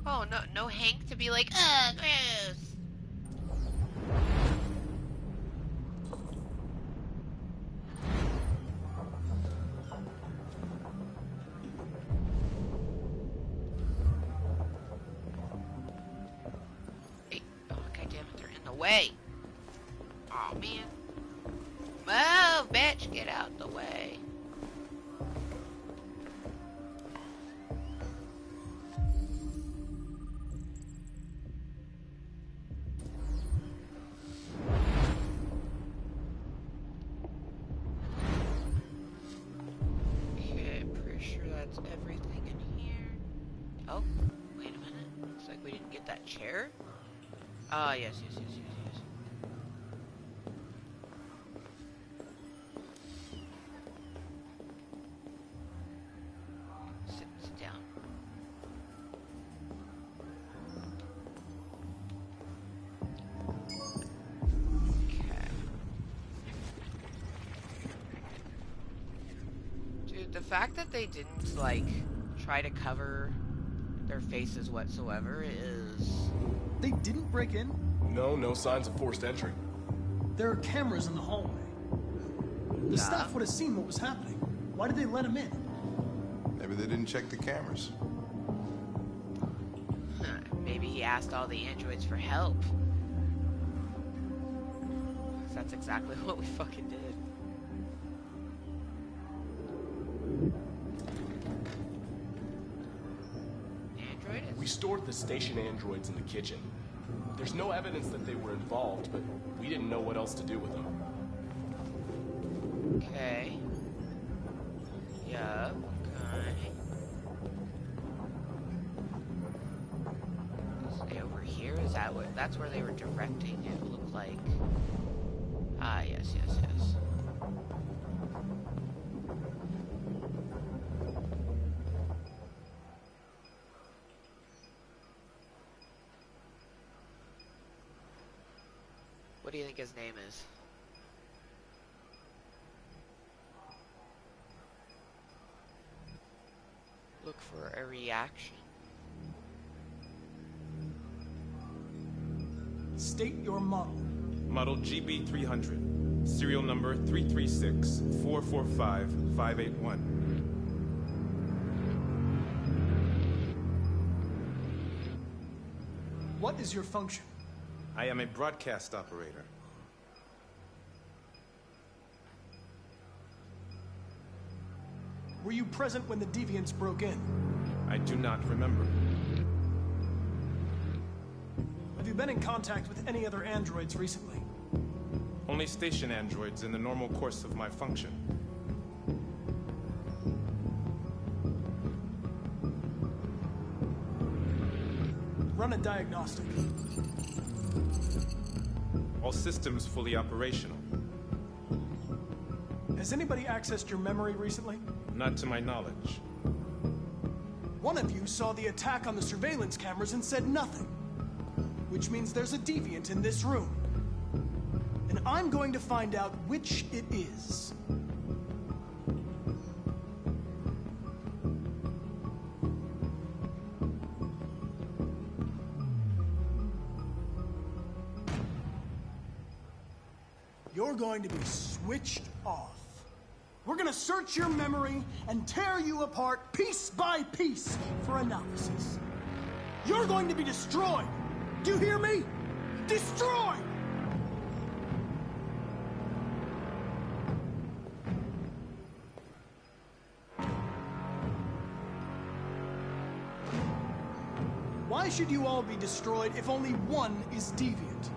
Oh, no Hank to be like, ugh, gross. Way. Oh man. Move, bitch, get out the way. Okay, pretty sure that's everything in here. Oh, wait a minute. Looks like we didn't get that chair. Ah, yes. Sit down. Okay. Dude, the fact that they didn't, like, try to cover their faces whatsoever is... They didn't break in? No signs of forced entry. There are cameras in the hallway. The staff would have seen what was happening. Why did they let him in? Maybe they didn't check the cameras. maybe he asked all the androids for help. 'Cause that's exactly what we fucking did. Android? We stored the station androids in the kitchen. There's no evidence that they were involved, but we didn't know what else to do with them. Okay. Yup. Okay. Stay over here. Is that what? That's where they were directing. It looked like. Ah, yes, yes, yes. What do you think his name is? Look for a reaction. State your model. Model GB300. Serial number 336-445-581. What is your function? I am a broadcast operator. Were you present when the deviants broke in? I do not remember. Have you been in contact with any other androids recently? Only station androids in the normal course of my function. Run a diagnostic. All systems fully operational. Has anybody accessed your memory recently? Not to my knowledge. One of you saw the attack on the surveillance cameras and said nothing. Which means there's a deviant in this room. And I'm going to find out which it is. You're going to be switched off. We're gonna search your memory and tear you apart piece by piece for analysis. You're going to be destroyed. Do you hear me? Destroyed! Why should you all be destroyed if only one is deviant?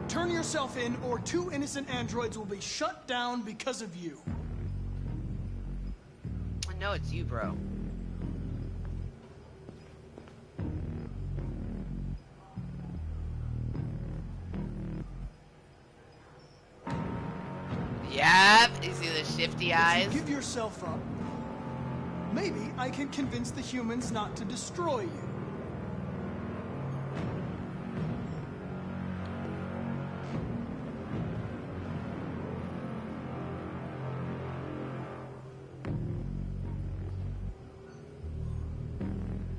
Turn yourself in, or 2 innocent androids will be shut down because of you. No, it's you, bro. Yep, you see the shifty eyes? If you give yourself up, maybe I can convince the humans not to destroy you.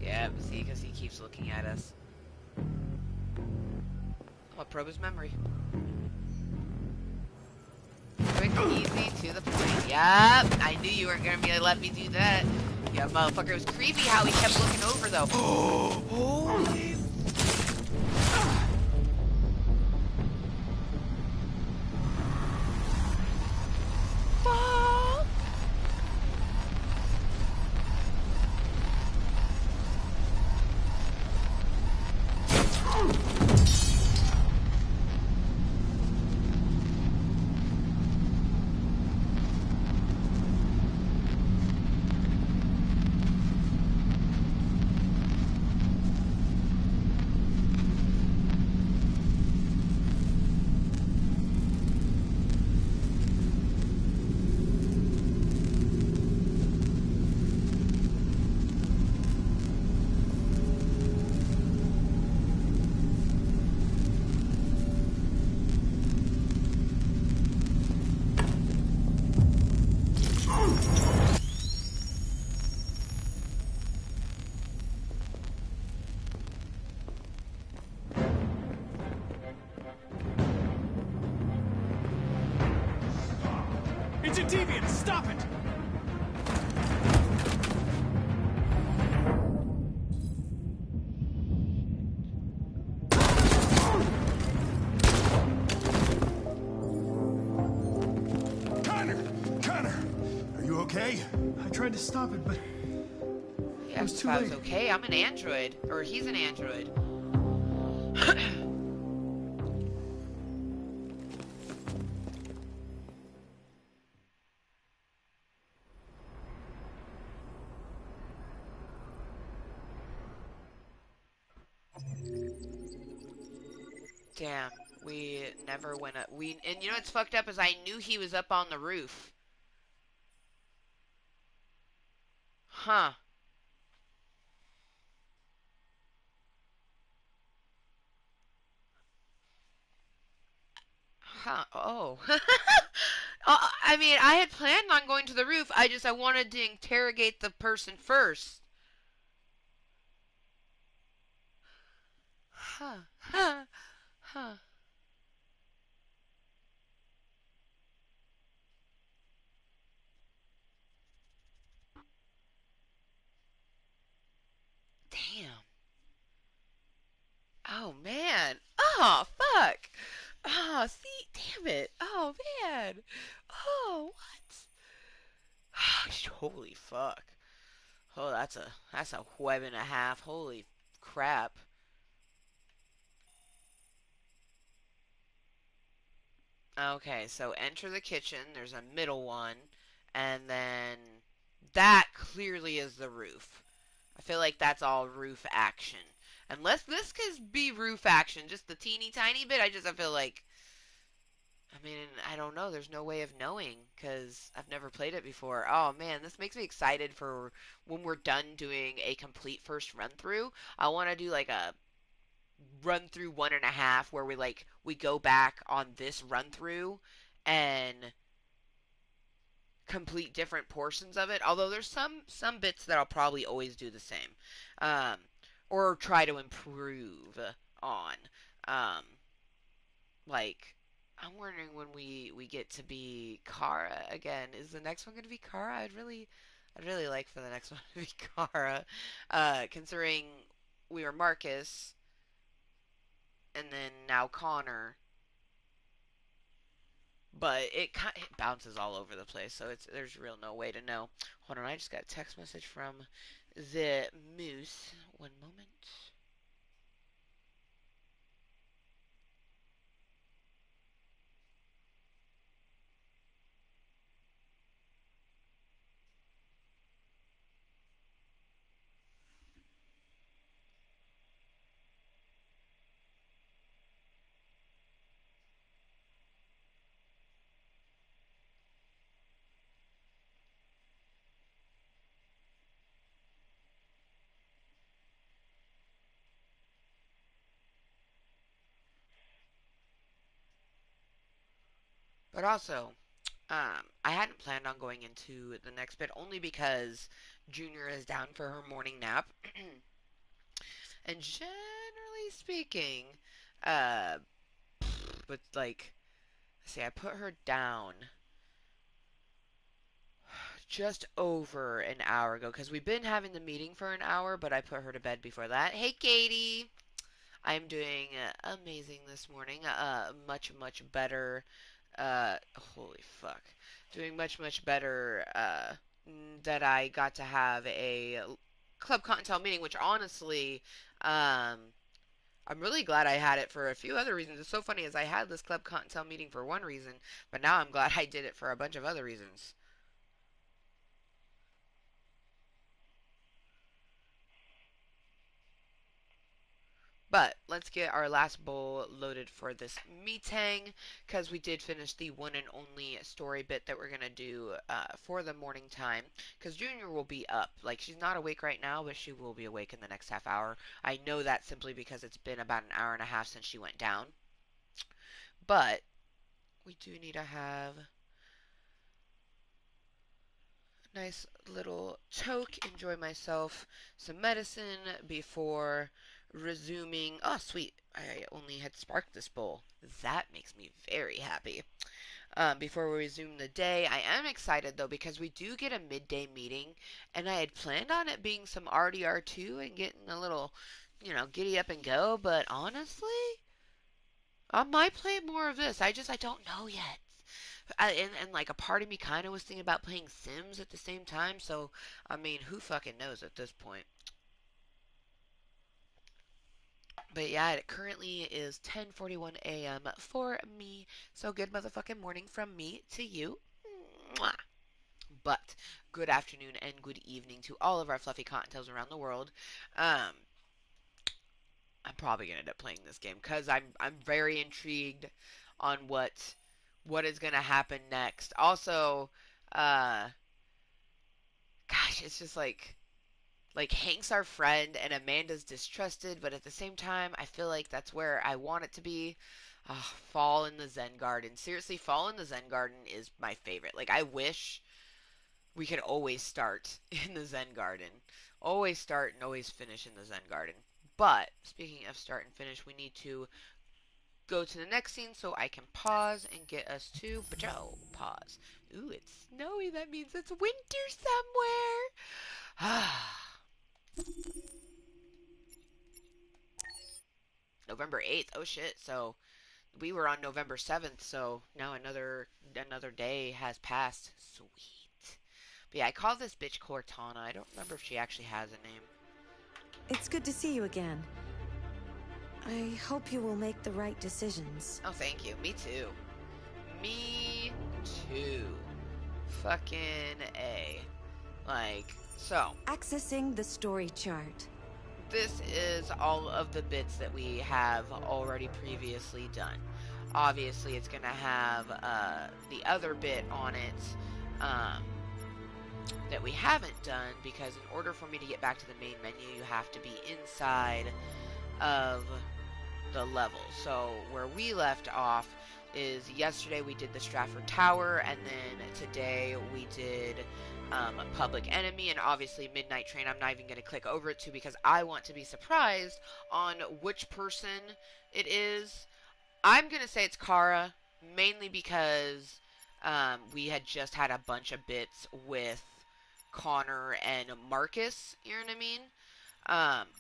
Yep, see, because he keeps looking at us. I'll probe his memory. Quick, easy, to the point. Yup, I knew you weren't gonna be able to let me do that. Yeah, motherfucker, it was creepy how he kept looking over, though. Holy. Fuck. It's a deviant! Stop it! okay? I tried to stop it, but Yeah, it was too if I late. was okay. I'm an android. Or he's an android. Damn, we never went up. And you know what's fucked up is I knew he was up on the roof. Huh. Huh. Oh. I mean, I had planned on going to the roof. I wanted to interrogate the person first. Huh. Huh. Huh. Damn. Oh man. Oh fuck. Oh, see, damn it. Oh man. Oh, what? Holy fuck. Oh, that's a web and a half. Holy crap. Okay, so enter the kitchen. There's a middle one, and then that clearly is the roof. I feel like that's all roof action. Unless this could be roof action, just the teeny tiny bit. I feel like. I mean, I don't know. There's no way of knowing because I've never played it before. Oh man, this makes me excited for when we're done doing a complete first run through. I want to do like a run through 1.5 where we go back on this run through and complete different portions of it. Although there's some bits that I'll probably always do the same, um, or try to improve on. Um, like I'm wondering when we get to be Kara again. Is the next one going to be Kara? I'd really like for the next one to be Kara, considering we were Marcus and then now Connor. But it bounces all over the place, so there's real no way to know. Hold on, I just got a text message from the moose. One moment. But also, I hadn't planned on going into the next bit only because Junior is down for her morning nap, and generally speaking, uh, but like, see, I put her down just over an hour ago because we've been having the meeting for an hour, but I put her to bed before that. Hey, Katie. I'm doing amazing this morning. Much, much better. Holy fuck. Doing much, much better that I got to have a Club Kottontale meeting, which honestly, I'm really glad I had it for a few other reasons. It's so funny as I had this Club Kottontale meeting for one reason, but now I'm glad I did it for a bunch of other reasons. But let's get our last bowl loaded for this meeting because we did finish the one and only story bit that we're going to do for the morning time because Junior will be up. Like, she's not awake right now, but she will be awake in the next half hour. I know that simply because it's been about an hour and a half since she went down. But we do need to have a nice little toke, enjoy myself some medicine before resuming. Oh, sweet. I only had sparked this bowl. That makes me very happy. Before we resume the day, I am excited though because we do get a midday meeting, and I had planned on it being some RDR2 and getting a little, giddy up and go. But honestly, I might play more of this. I don't know yet. And like a part of me kind of was thinking about playing Sims at the same time. So I mean, who fucking knows at this point? But yeah, it currently is 10:41 a.m. for me. So good motherfucking morning from me to you. Mwah. But good afternoon and good evening to all of our fluffy cottontails around the world. Um, I'm probably gonna end up playing this game because I'm very intrigued on what is gonna happen next. Also, uh, gosh, it's just like Hank's our friend and Amanda's distrusted, but at the same time, I feel like that's where I want it to be. Fall in the Zen Garden. Seriously, Fall in the Zen Garden is my favorite. Like, I wish we could always start in the Zen Garden. Always start and always finish in the Zen Garden. But, speaking of start and finish, we need to go to the next scene so I can pause and get us to Bajo. Pause. Ooh, it's snowy. That means it's winter somewhere. November 8th. Oh shit. So we were on November 7th, so now another day has passed. Sweet. But yeah, I call this bitch Cortana. I don't remember if she actually has a name. It's good to see you again. I hope you will make the right decisions. Oh, thank you. Me too. Me too. Fucking A. Like, so. Accessing the story chart. This is all of the bits that we have already previously done. Obviously, it's going to have the other bit on it that we haven't done, because in order for me to get back to the main menu, you have to be inside of the level. So where we left off is yesterday we did the Stratford Tower, and then today we did Public Enemy, and obviously Midnight Train. I'm not even going to click over it to, because I want to be surprised on which person it is. I'm going to say it's Kara, mainly because we had just had a bunch of bits with Connor and Marcus, you know what I mean?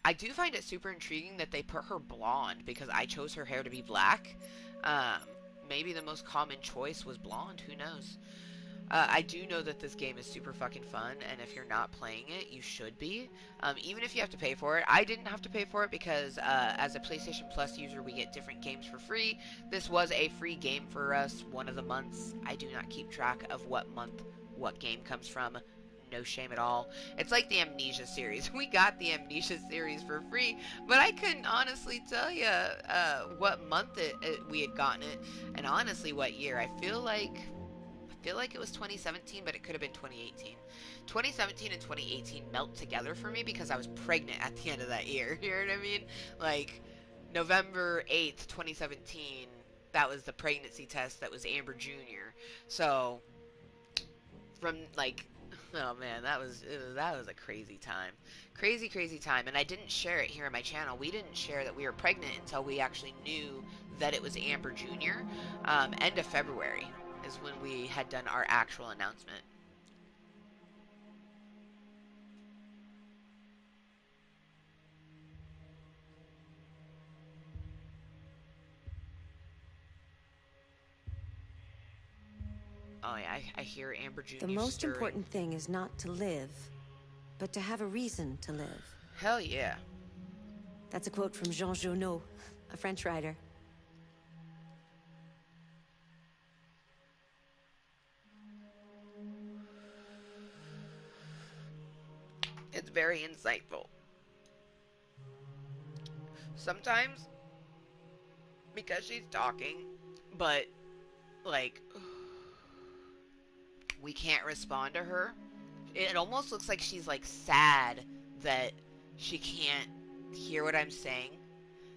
I do find it super intriguing that they put her blonde, because I chose her hair to be black. Maybe the most common choice was blonde, who knows? I do know that this game is super fucking fun, and if you're not playing it, you should be. Even if you have to pay for it. I didn't have to pay for it because as a PlayStation Plus user, we get different games for free. This was a free game for us, one of the months. I do not keep track of what month what game comes from. No shame at all. It's like the Amnesia series. We got the Amnesia series for free, but I couldn't honestly tell you what month we had gotten it, and honestly what year. I feel like it was 2017, but it could have been 2018. 2017 and 2018 melt together for me because I was pregnant at the end of that year. You know what I mean? Like, November 8th, 2017, that was the pregnancy test that was Amber Jr. So, from, like, oh man, that was a crazy time. Crazy time. And I didn't share it here on my channel. We didn't share that we were pregnant until we actually knew that it was Amber Jr. End of February is when we had done our actual announcement. Oh yeah, I hear Amber Jr. The most stirring. important thing is not to live, but to have a reason to live. Hell yeah. That's a quote from Jean Genot, a French writer. It's very insightful. Sometimes, because she's talking, but, like, we can't respond to her. It almost looks like she's, like, sad that she can't hear what I'm saying.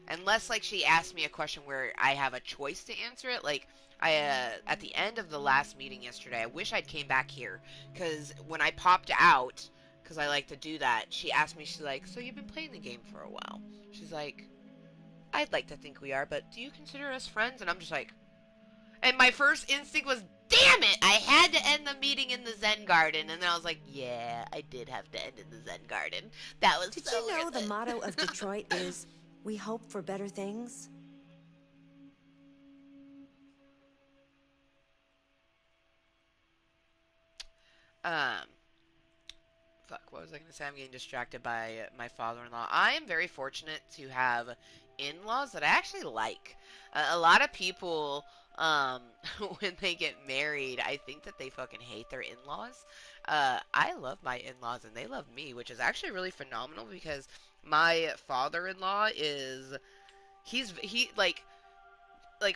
Unless, like, she asked me a question where I have a choice to answer it. Like, at the end of the last meeting yesterday, I wish I'd came back here. Because when I popped out, because I like to do that, she asked me, she's like, so you've been playing the game for a while. She's like, I'd like to think we are, but do you consider us friends? And I'm just like, and my first instinct was, damn it, I had to end the meeting in the Zen Garden. And then I was like, yeah, I did have to end in the Zen Garden. That was Did so you know worth the it. motto of Detroit is, we hope for better things? Um, fuck, what was I going to say? I'm getting distracted by my father-in-law. I am very fortunate to have in-laws that I actually like. A lot of people, um, when they get married, I think that they fucking hate their in-laws. I love my in-laws and they love me, which is actually really phenomenal because my father-in-law is, he, like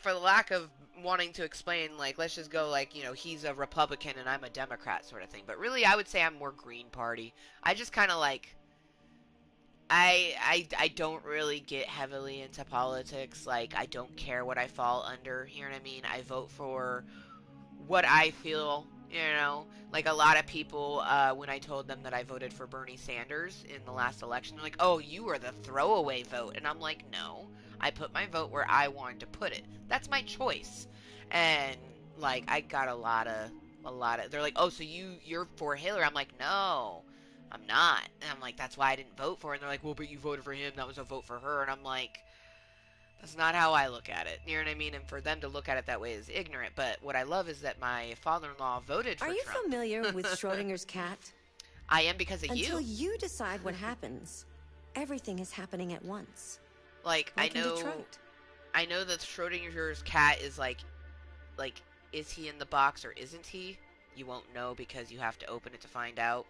for the lack of wanting to explain, like let's just go like, you know, he's a Republican and I'm a Democrat sort of thing. But really I would say I'm more Green Party. I just kind of like I don't really get heavily into politics. Like I don't care what I fall under, you know what I mean? I vote for what I feel, you know, like a lot of people, when I told them that I voted for Bernie Sanders in the last election, they're like, oh, you were the throwaway vote. And I'm like, no, I put my vote where I wanted to put it. That's my choice. And like, I got they're like, oh, so you're for Hillary. I'm like, no, I'm not. And I'm like, that's why I didn't vote for her. And they're like, well, but you voted for him. That was a vote for her. And I'm like, that's not how I look at it. You know what I mean? And for them to look at it that way is ignorant. But what I love is that my father-in-law voted for Are you Trump. familiar with Schrodinger's cat? I am because of Until you. you decide what happens, everything is happening at once. Like in Detroit. I know that Schrodinger's cat is like, is he in the box or isn't he? You won't know because you have to open it to find out,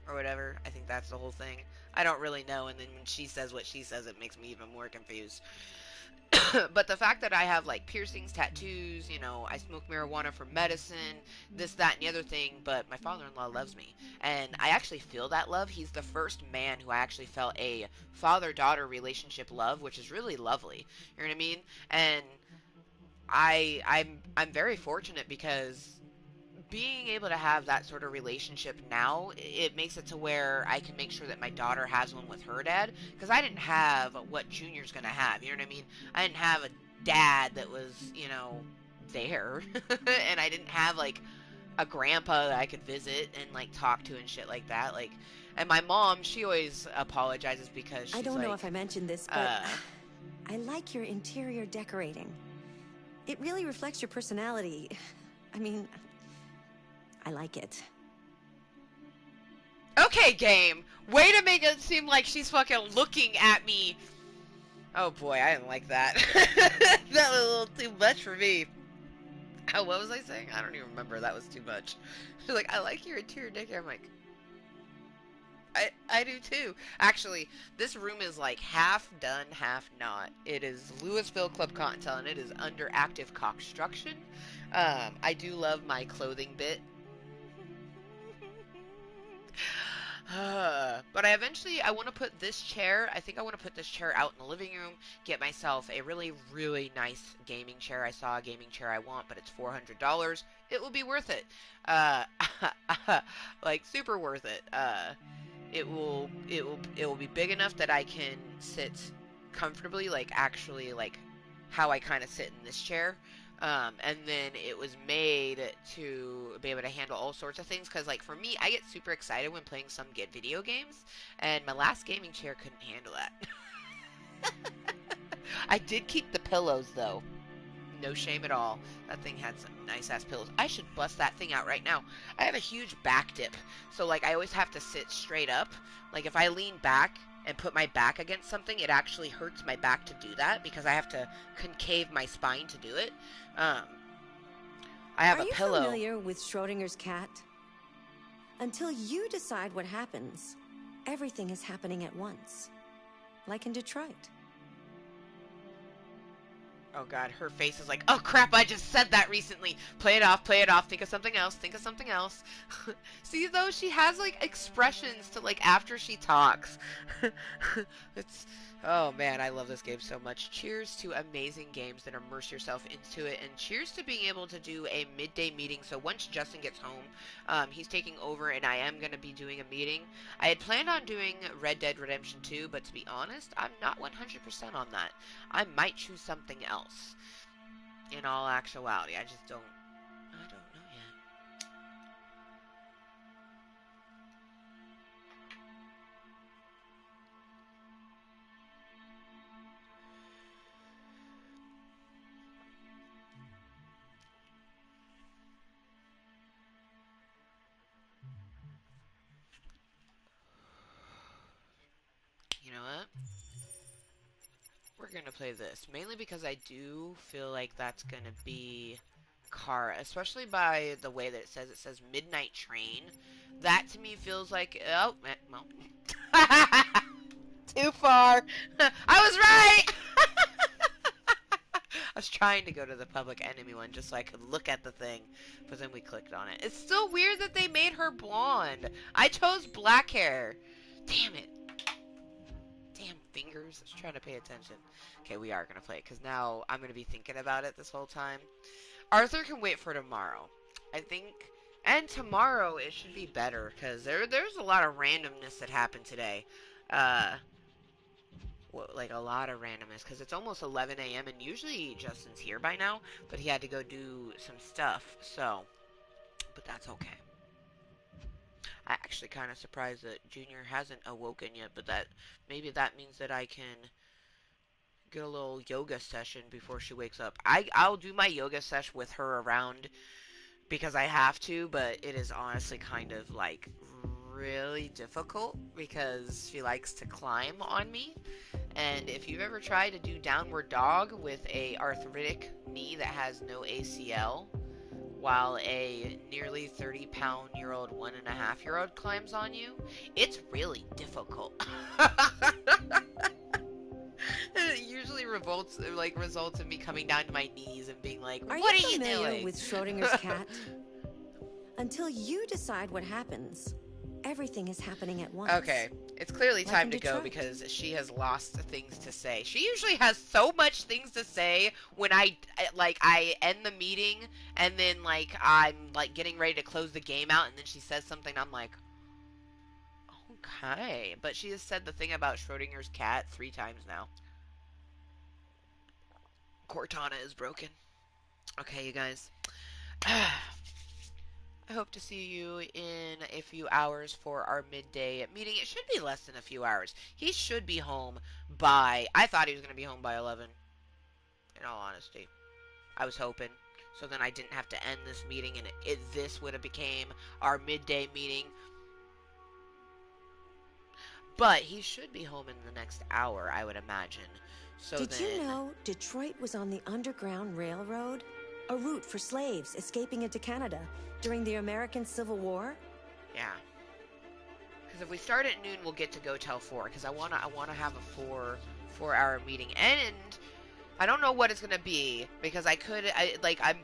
or whatever. I think that's the whole thing. I don't really know. And then when she says what she says, it makes me even more confused. But the fact that I have like piercings, tattoos, you know, I smoke marijuana for medicine, this, that, and the other thing, but my father-in-law loves me. And I actually feel that love. He's the first man who I actually felt a father-daughter relationship love, which is really lovely. You know what I mean? And I'm very fortunate because being able to have that sort of relationship now, it makes it to where I can make sure that my daughter has one with her dad, because I didn't have what Junior's gonna have, you know what I mean? I didn't have a dad that was, you know, there, and I didn't have like a grandpa that I could visit and like talk to and shit like that, like, and my mom, she always apologizes because she's I don't like, know if I mentioned this, but I like your interior decorating. It really reflects your personality. I mean, I like it. okay, game. Way to make it seem like she's fucking looking at me. Oh boy, I didn't like that. That was a little too much for me. Oh, what was I saying? I don't even remember. That was too much. She's like, I like your interior decor. I'm like, I do too. Actually, this room is like half done, half not. It is Louisville Club Kottontale, and it is under active construction. I do love my clothing bit. But I want to put this chair, I think I want to put this chair out in the living room, get myself a really, really nice gaming chair. I saw a gaming chair I want, but it's $400. It will be worth it. Like, super worth it. It will be big enough that I can sit comfortably, like, actually, like, how I kind of sit in this chair. And then it was made to be able to handle all sorts of things, because like for me, I get super excited when playing some good video games, and my last gaming chair couldn't handle that. I did keep the pillows though, no shame at all. That thing had some nice ass pillows. I should bust that thing out right now. I have a huge back dip, so like I always have to sit straight up. Like if I lean back and put my back against something, it actually hurts my back to do that because I have to concave my spine to do it. I have a pillow. Are you familiar with Schrodinger's cat? Until you decide what happens, everything is happening at once. Like in Detroit. Oh god, her face is like, oh crap, I just said that recently. Play it off, think of something else, think of something else. See though, she has like expressions to like after she talks. It's, oh man, I love this game so much. Cheers to amazing games that immerse yourself into it, and cheers to being able to do a midday meeting. So once Justin gets home, he's taking over and I am going to be doing a meeting. I had planned on doing Red Dead Redemption 2, but to be honest, I'm not 100% on that. I might choose something else. In all actuality, I don't know yet. know what? We're gonna play this. Mainly because I do feel like that's gonna be Kara. Especially by the way that it says. It says Midnight Train. That to me feels like... Oh, well. Too far. I was right! I was trying to go to the Public Enemy one just so I could look at the thing, but then we clicked on it. It's still weird that they made her blonde. I chose black hair. Damn it. Damn fingers. I was trying to pay attention. Okay, we are going to play it, because now I'm going to be thinking about it this whole time. Arthur can wait for tomorrow. I think... And tomorrow it should be better, because there's a lot of randomness that happened today. Like a lot of randomness, because it's almost 11 a.m. and usually Justin's here by now, but he had to go do some stuff, so, but that's okay. I actually kind of surprised that Junior hasn't awoken yet, but maybe that means that I can get a little yoga session before she wakes up. I'll do my yoga session with her around because I have to, but it is honestly kind of like really difficult because she likes to climb on me. And if you've ever tried to do downward dog with a arthritic knee that has no ACL, while a nearly 30-pound-year-old, 1.5-year-old climbs on you, it's really difficult. It usually results in me coming down to my knees and being like, "What are you doing?" Are you familiar with Schrodinger's cat? Until you decide what happens, everything is happening at once. Okay, it's clearly time to go because she has lost things to say. She usually has so much things to say when I end the meeting and then like I'm like getting ready to close the game out and then she says something. I'm like, okay, but she has said the thing about Schrodinger's cat 3 times now. Cortana is broken. Okay, you guys. I hope to see you in a few hours for our midday meeting. It should be less than a few hours. He should be home by... I thought he was going to be home by 11. In all honesty. I was hoping. So then I didn't have to end this meeting and this would have became our midday meeting. But he should be home in the next hour, I would imagine. So Did you know Detroit was on the Underground Railroad? A route for slaves escaping into Canada during the American Civil War? Yeah. Because if we start at noon, we'll get to go till 4. Because I wanna have a 4-hour meeting, and I don't know what it's gonna be because I'm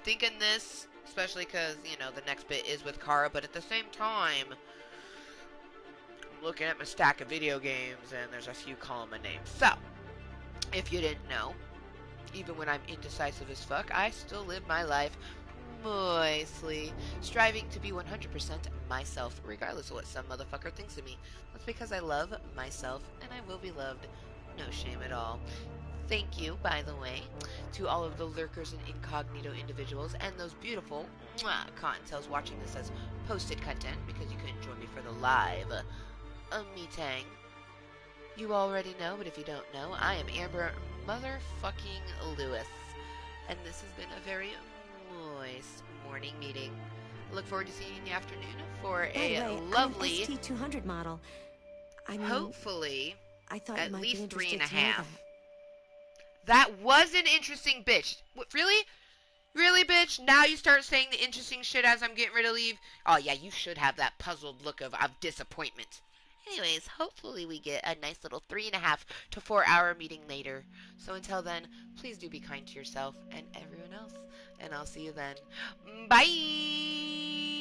thinking this, especially because the next bit is with Kara, but at the same time, I'm looking at my stack of video games, and there's a few calling my name. So, if you didn't know, even when I'm indecisive as fuck, I still live my life moistly, striving to be 100% myself, regardless of what some motherfucker thinks of me. That's because I love myself, and I will be loved. No shame at all. Thank you, by the way, to all of the lurkers and incognito individuals, and those beautiful Kottontales watching this as posted content, because you couldn't join me for the live meeting. You already know, but if you don't know, I am Amber motherfucking Lewis, and this has been a very moist morning meeting. I look forward to seeing you in the afternoon for a lovely I'm an ST200 model. I mean, hopefully, I thought at you might least be 3.5. That was an interesting bitch. What, really? Really, bitch? Now you start saying the interesting shit as I'm getting ready to leave? Oh, yeah, you should have that puzzled look of disappointment. Anyways, hopefully we get a nice little 3.5 to 4-hour meeting later. So until then, please do be kind to yourself and everyone else. And I'll see you then. Bye!